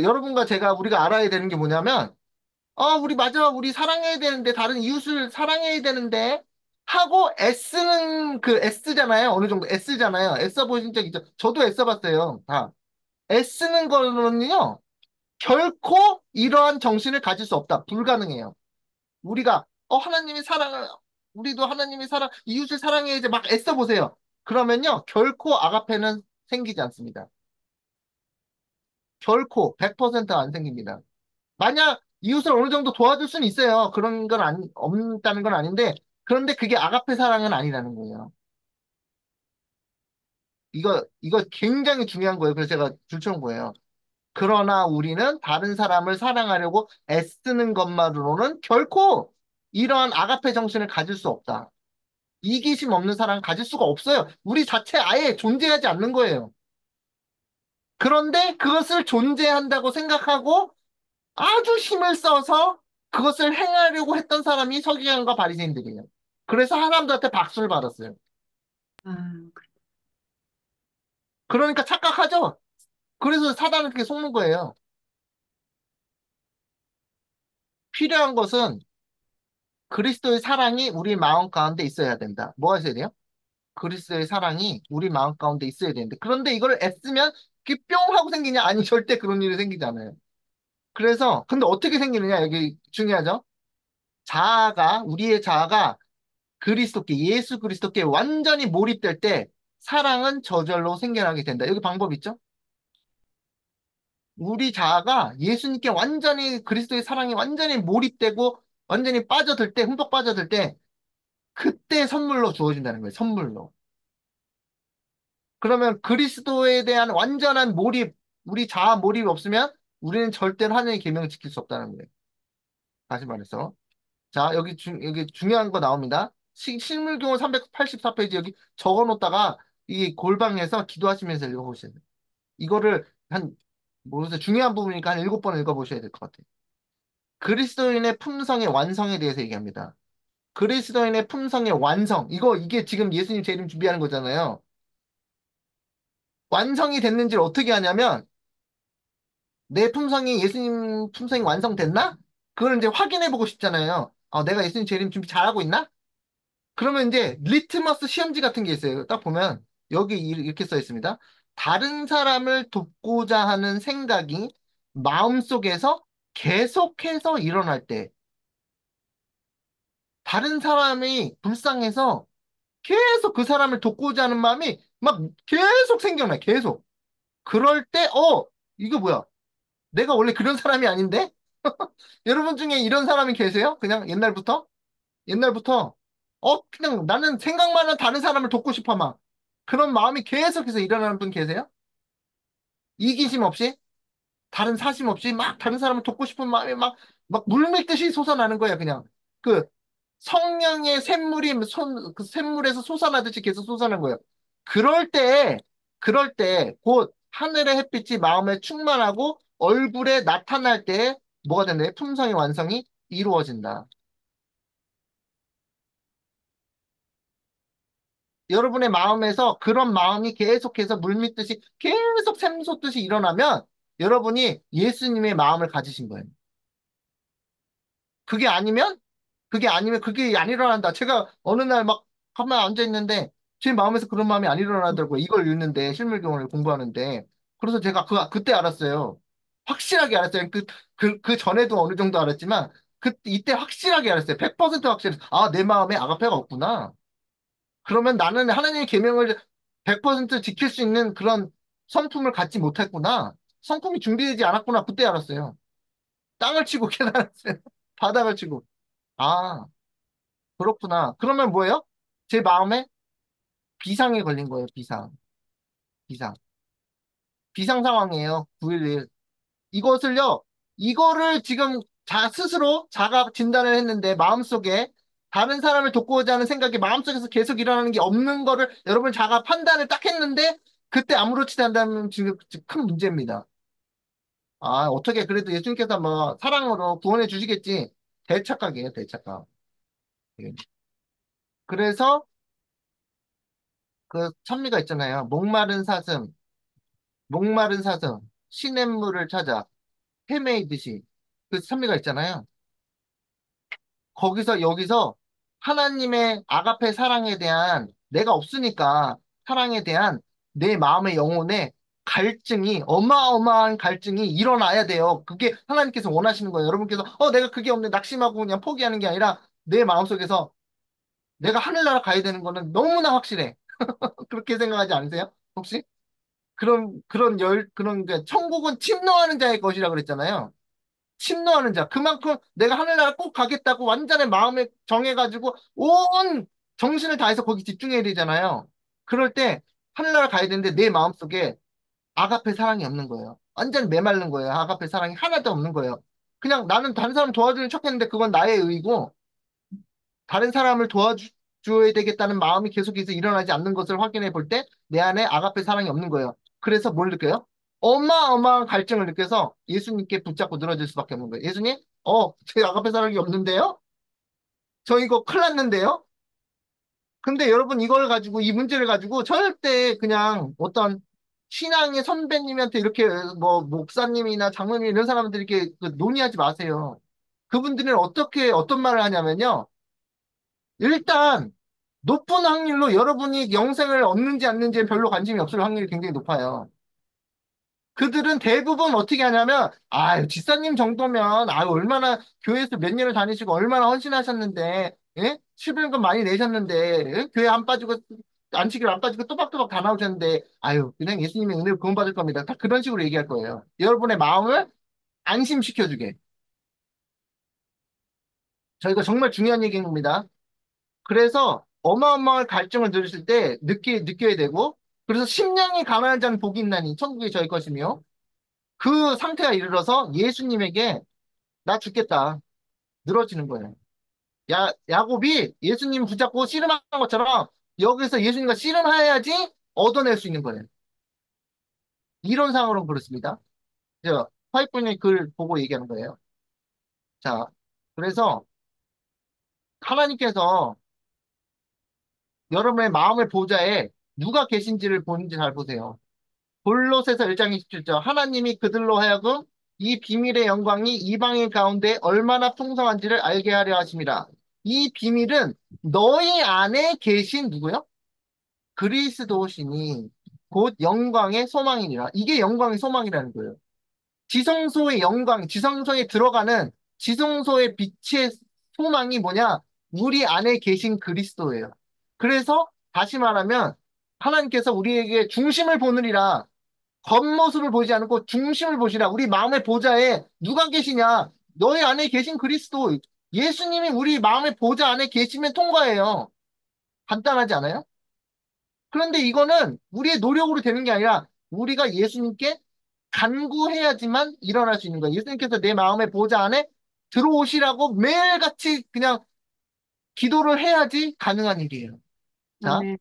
여러분과 제가 우리가 알아야 되는 게 뭐냐면 우리 맞아. 우리 사랑해야 되는데 다른 이웃을 사랑해야 되는데 하고 애쓰는 그 애쓰잖아요. 어느 정도 애쓰잖아요. 애써 보신 적 있죠? 저도 애써 봤어요. 다. 애쓰는 거는요, 결코 이러한 정신을 가질 수 없다. 불가능해요. 우리가, 하나님이 사랑을, 우리도 하나님이 이웃을 사랑해야지 막 애써 보세요. 그러면요, 결코 아가페는 생기지 않습니다. 결코 100%안 생깁니다. 만약 이웃을 어느 정도 도와줄 수는 있어요. 그런 건 없다는 건 아닌데, 그런데 그게 아가페 사랑은 아니라는 거예요. 이거 굉장히 중요한 거예요. 그래서 제가 줄쳐온 거예요. 그러나 우리는 다른 사람을 사랑하려고 애쓰는 것만으로는 결코 이러한 아가페 정신을 가질 수 없다. 이기심 없는 사랑 가질 수가 없어요. 우리 자체 아예 존재하지 않는 거예요. 그런데 그것을 존재한다고 생각하고 아주 힘을 써서 그것을 행하려고 했던 사람이 서기관과 바리새인들이에요. 그래서 사람들한테 박수를 받았어요. 아, 그러니까 착각하죠. 그래서 사단은 그렇게 속는 거예요. 필요한 것은 그리스도의 사랑이 우리 마음 가운데 있어야 된다. 뭐 하셔야 돼요? 그리스도의 사랑이 우리 마음 가운데 있어야 되는데. 그런데 이걸 애쓰면 이게 뿅 하고 생기냐? 아니, 절대 그런 일이 생기지 않아요. 그래서, 근데 어떻게 생기느냐? 여기 중요하죠? 우리의 자아가 그리스도께, 예수 그리스도께 완전히 몰입될 때 사랑은 저절로 생겨나게 된다. 여기 방법 있죠? 우리 자아가 예수님께 완전히 그리스도의 사랑이 완전히 몰입되고 완전히 빠져들 때, 흠뻑 빠져들 때 그때 선물로 주어진다는 거예요. 선물로. 그러면 그리스도에 대한 완전한 몰입, 우리 자아 몰입이 없으면 우리는 절대로 하나님의 계명을 지킬 수 없다는 거예요. 다시 말해서. 자, 여기 중요한 거 나옵니다. 실물경호 384페이지 여기 적어 놓다가 이 골방에서 기도하시면서 읽어보셔야 돼요. 이거를 모르겠어요. 중요한 부분이니까 한 7번 읽어보셔야 될 것 같아요. 그리스도인의 품성의 완성에 대해서 얘기합니다. 그리스도인의 품성의 완성. 이게 지금 예수님 재림 준비하는 거잖아요. 완성이 됐는지를 어떻게 하냐면, 내 품성이 예수님 품성이 완성됐나? 그걸 이제 확인해 보고 싶잖아요. 내가 예수님 재림 준비 잘하고 있나? 그러면 이제 리트머스 시험지 같은 게 있어요. 딱 보면 여기 이렇게 써 있습니다. 다른 사람을 돕고자 하는 생각이 마음속에서 계속해서 일어날 때, 다른 사람이 불쌍해서 계속 그 사람을 돕고자 하는 마음이 막 계속 생겨나, 계속. 그럴 때, 이거 뭐야? 내가 원래 그런 사람이 아닌데? 여러분 중에 이런 사람이 계세요? 그냥 옛날부터? 옛날부터? 그냥 나는 생각만 하면 다른 사람을 돕고 싶어, 막. 그런 마음이 계속해서 일어나는 분 계세요? 이기심 없이? 다른 사심 없이 막 다른 사람을 돕고 싶은 마음이 막 물밀듯이 솟아나는 거야, 그냥. 그 성령의 샘물이 그 샘물에서 솟아나듯이 계속 솟아나는 거예요. 그럴 때, 그럴 때, 곧 하늘의 햇빛이 마음에 충만하고 얼굴에 나타날 때 뭐가 된다? 품성의 완성이 이루어진다. 여러분의 마음에서 그런 마음이 계속해서 물밀듯이 계속 샘솟듯이 일어나면 여러분이 예수님의 마음을 가지신 거예요. 그게 아니면 그게 안 일어난다. 제가 어느 날 막 가만히 앉아 있는데 제 마음에서 그런 마음이 안 일어나더라고요. 이걸 읽는데 실물경을 공부하는데 그래서 제가 그때 알았어요. 확실하게 알았어요. 그 전에도 어느 정도 알았지만 이때 확실하게 알았어요. 100% 확실해서 내 마음에 아가페가 없구나. 그러면 나는 하나님의 계명을 100% 지킬 수 있는 그런 성품을 갖지 못했구나. 성품이 준비되지 않았구나. 그때 알았어요. 땅을 치고 깨달았어요. 바닥을 치고. 아, 그렇구나. 그러면 뭐예요? 제 마음에 비상이 걸린 거예요, 비상. 비상. 비상 상황이에요, 911. 이것을요, 이거를 지금 스스로 자가 진단을 했는데, 마음속에 다른 사람을 돕고자 하는 생각이 마음속에서 계속 일어나는 게 없는 거를 여러분 자가 판단을 딱 했는데, 그때 아무렇지도 않다면 지금 큰 문제입니다. 어떻게 그래도 예수님께서 뭐 사랑으로 구원해 주시겠지. 대착각이에요, 대착각. 예. 그래서 그 찬미가 있잖아요. 목마른 사슴, 시냇물을 찾아 헤매이듯이 그 찬미가 있잖아요. 거기서 여기서 하나님의 아가페 사랑에 대한 내가 없으니까 사랑에 대한 내 마음의 영혼의 갈증이 어마어마한 갈증이 일어나야 돼요. 그게 하나님께서 원하시는 거예요. 여러분께서 내가 그게 없네 낙심하고 그냥 포기하는 게 아니라 내 마음속에서 내가 하늘나라 가야 되는 거는 너무나 확실해. 그렇게 생각하지 않으세요? 혹시? 그런 천국은 침노하는 자의 것이라 그랬잖아요. 침노하는 자. 그만큼 내가 하늘나라 꼭 가겠다고 완전히 마음에 정해가지고 온 정신을 다해서 거기 집중해야 되잖아요. 그럴 때 하늘나라 가야 되는데 내 마음속에 아가페 사랑이 없는 거예요. 완전 메마른 거예요. 아가페 사랑이 하나도 없는 거예요. 그냥 나는 다른 사람 도와주는 척 했는데 그건 나의 의고 다른 사람을 도와줘야 되겠다는 마음이 계속해서 일어나지 않는 것을 확인해 볼 때 내 안에 아가페 사랑이 없는 거예요. 그래서 뭘 느껴요? 어마어마한 갈증을 느껴서 예수님께 붙잡고 늘어질 수밖에 없는 거예요. 예수님, 제 아가페 사랑이 없는데요? 저 이거 큰일 났는데요? 근데 여러분 이걸 가지고, 이 문제를 가지고 절대 그냥 어떤 신앙의 선배님한테 이렇게 뭐 목사님이나 장로님 이런 사람들이 이렇게 논의하지 마세요. 그분들은 어떤 말을 하냐면요. 일단 높은 확률로 여러분이 영생을 얻는지 않는지에 별로 관심이 없을 확률이 굉장히 높아요. 그들은 대부분 어떻게 하냐면, 아유, 지사님 정도면, 아유, 얼마나 교회에서 몇 년을 다니시고 얼마나 헌신하셨는데, 예? 11금 많이 내셨는데, 예? 교회 안 빠지고, 안치기를 안 빠지고 또박또박 다 나오셨는데, 아유, 그냥 예수님의 은혜로 구원받을 겁니다. 다 그런 식으로 얘기할 거예요. 여러분의 마음을 안심시켜주게. 저희가 정말 중요한 얘기인 겁니다. 그래서 어마어마한 갈증을 들으실 때 느껴야 되고, 그래서 심령이 가난한 자는 복이 있나니, 천국이 저희 것이며, 그 상태가 이르러서 예수님에게 나 죽겠다. 늘어지는 거예요. 야곱이 예수님 붙잡고 씨름한 것처럼 여기서 예수님과 씨름해야지 얻어낼 수 있는 거예요. 이런 상황으로 그렇습니다. 화이트분이 글 보고 얘기하는 거예요. 자, 그래서 하나님께서 여러분의 마음의 보좌에 누가 계신지를 보는지 잘 보세요. 골로새서 1장 27절 하나님이 그들로 하여금 이 비밀의 영광이 이방인 가운데 얼마나 풍성한지를 알게 하려 하심이라. 이 비밀은 너희 안에 계신 누구요? 그리스도시니 곧 영광의 소망이니라. 이게 영광의 소망이라는 거예요. 지성소의 영광, 지성소에 들어가는 지성소의 빛의 소망이 뭐냐? 우리 안에 계신 그리스도예요. 그래서 다시 말하면 하나님께서 우리에게 중심을 보느니라 겉모습을 보지 않고 중심을 보시라. 우리 마음의 보좌에 누가 계시냐? 너희 안에 계신 그리스도. 예수님이 우리 마음의 보좌 안에 계시면 통과해요. 간단하지 않아요? 그런데 이거는 우리의 노력으로 되는 게 아니라 우리가 예수님께 간구해야지만 일어날 수 있는 거예요. 예수님께서 내 마음의 보좌 안에 들어오시라고 매일같이 그냥 기도를 해야지 가능한 일이에요. 자, 아멘.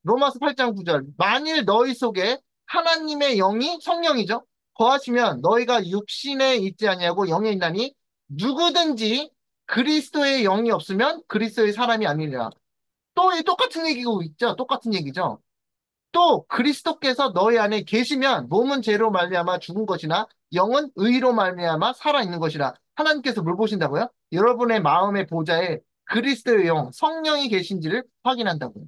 로마서 8장 9절. 만일 너희 속에 하나님의 영이 성령이죠. 거하시면 너희가 육신에 있지 아니하고 영에 있나니 누구든지 그리스도의 영이 없으면 그리스도의 사람이 아니라. 또 이 똑같은 얘기고 있죠. 똑같은 얘기죠. 또 그리스도께서 너희 안에 계시면 몸은 죄로 말미암아 죽은 것이나 영은 의로 말미암아 살아 있는 것이라. 하나님께서 뭘 보신다고요? 여러분의 마음의 보좌에 그리스도의 영, 성령이 계신지를 확인한다고요.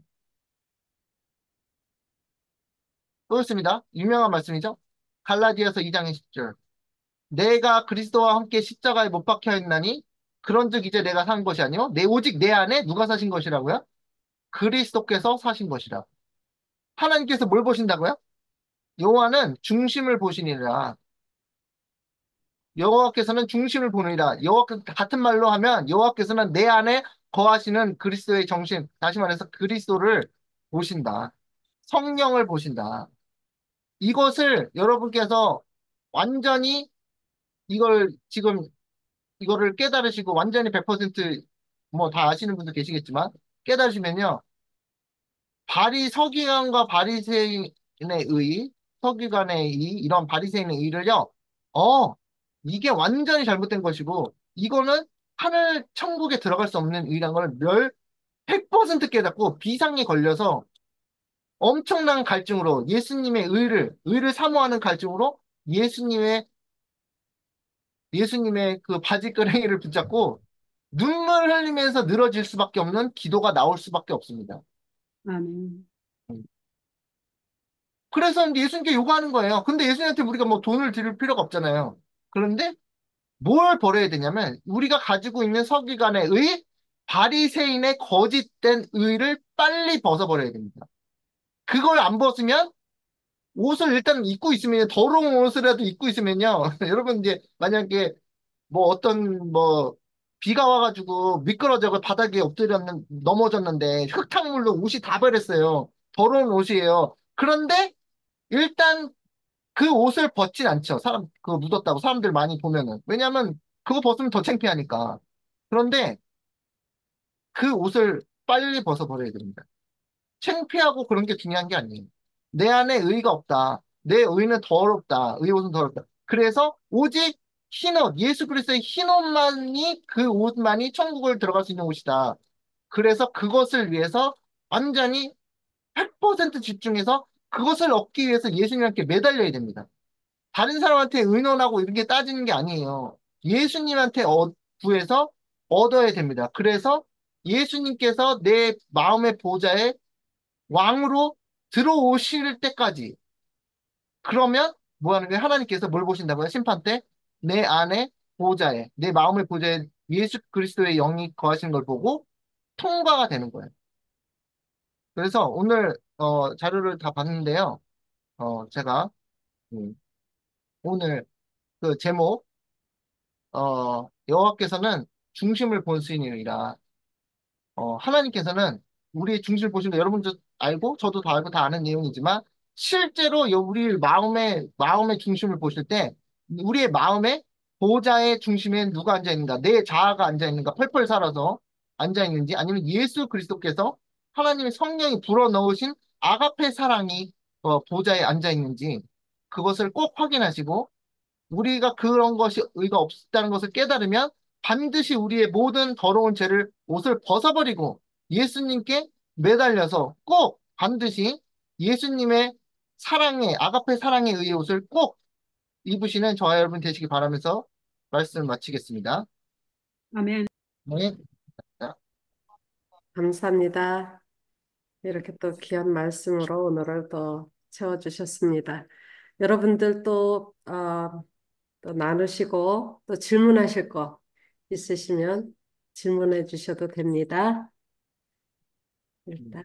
그렇습니다. 유명한 말씀이죠. 갈라디아서 2장 20절. 내가 그리스도와 함께 십자가에 못 박혀 있나니 그런즉 이제 내가 산 것이 아니요 오직 내 안에 누가 사신 것이라고요? 그리스도께서 사신 것이라. 하나님께서 뭘 보신다고요? 여호와는 중심을 보시니라. 여호와께서는 중심을 보느니라. 여호와 같은 말로 하면 여호와께서는 내 안에 거하시는 그리스도의 정신, 다시 말해서 그리스도를 보신다. 성령을 보신다. 이것을 여러분께서 완전히 이걸 지금 이거를 깨달으시고 완전히 100%뭐 다 아시는 분도 계시겠지만 깨달으시면요. 서기관과 바리새인의 의, 서기관의 의, 이런 바리새인의 의를요. 어, 이게 완전히 잘못된 것이고 이거는 하늘 천국에 들어갈 수 없는 의란 걸 100% 깨닫고 비상에 걸려서 엄청난 갈증으로 예수님의 의를 사모하는 갈증으로 예수님의 예수님의 그 바지끄레기를 붙잡고 눈물 흘리면서 늘어질 수밖에 없는 기도가 나올 수밖에 없습니다. 아멘. 그래서 이제 예수님께 요구하는 거예요. 근데 예수님한테 우리가 뭐 돈을 드릴 필요가 없잖아요. 그런데 뭘 버려야 되냐면 우리가 가지고 있는 서기관의 의, 바리새인의 거짓된 의를 빨리 벗어버려야 됩니다. 그걸 안 벗으면 옷을 일단 입고 있으면 더러운 옷이라도 입고 있으면요. 여러분 이제 만약에 뭐 어떤 뭐 비가 와가지고 미끄러져 바닥에 엎드렸는 넘어졌는데 흙탕물로 옷이 다 버렸어요. 더러운 옷이에요. 그런데 일단 그 옷을 벗진 않죠. 그거 묻었다고 사람들 많이 보면은. 왜냐하면 그거 벗으면 더 창피하니까. 그런데 그 옷을 빨리 벗어버려야 됩니다. 창피하고 그런 게 중요한 게 아니에요. 내 안에 의가 없다. 내 의는 더럽다. 의 옷은 더럽다. 그래서 오직 흰 옷, 예수 그리스도의 흰 옷만이 그 옷만이 천국을 들어갈 수 있는 옷이다. 그래서 그것을 위해서 완전히 100% 집중해서 그것을 얻기 위해서 예수님께 매달려야 됩니다. 다른 사람한테 의논하고 이런 게 따지는 게 아니에요. 예수님한테 구해서 얻어야 됩니다. 그래서 예수님께서 내 마음의 보좌에 왕으로 들어오실 때까지. 그러면 뭐 하는 거예요? 하나님께서 뭘 보신다고요? 심판 때? 내 안에 보좌에, 내 마음의 보좌에 예수 그리스도의 영이 거하시는 걸 보고 통과가 되는 거예요. 그래서 오늘 자료를 다 봤는데요. 제가 오늘 그 제목 여호와께서는 중심을 본시니라. 하나님께서는 우리의 중심을 보신 거 여러분도 알고 저도 다 알고 다 아는 내용이지만 실제로 우리 마음의 중심을 보실 때 우리의 마음의 보좌의 중심에 누가 앉아 있는가? 내 자아가 앉아 있는가? 펄펄 살아서 앉아 있는지 아니면 예수 그리스도께서 하나님의 성령이 불어넣으신 아가페 사랑이 보좌에 앉아 있는지 그것을 꼭 확인하시고 우리가 그런 것이 의가 없다는 것을 깨달으면 반드시 우리의 모든 더러운 죄를 옷을 벗어버리고 예수님께 매달려서 꼭 반드시 예수님의 사랑의 아가페 사랑의 의의 옷을 꼭 입으시는 저와 여러분 되시기 바라면서 말씀을 마치겠습니다. 아멘. 네. 감사합니다. 이렇게 또 귀한 말씀으로 오늘을 또 채워주셨습니다. 여러분들 또 나누시고 또 질문하실 거 있으시면 질문해 주셔도 됩니다. 일단.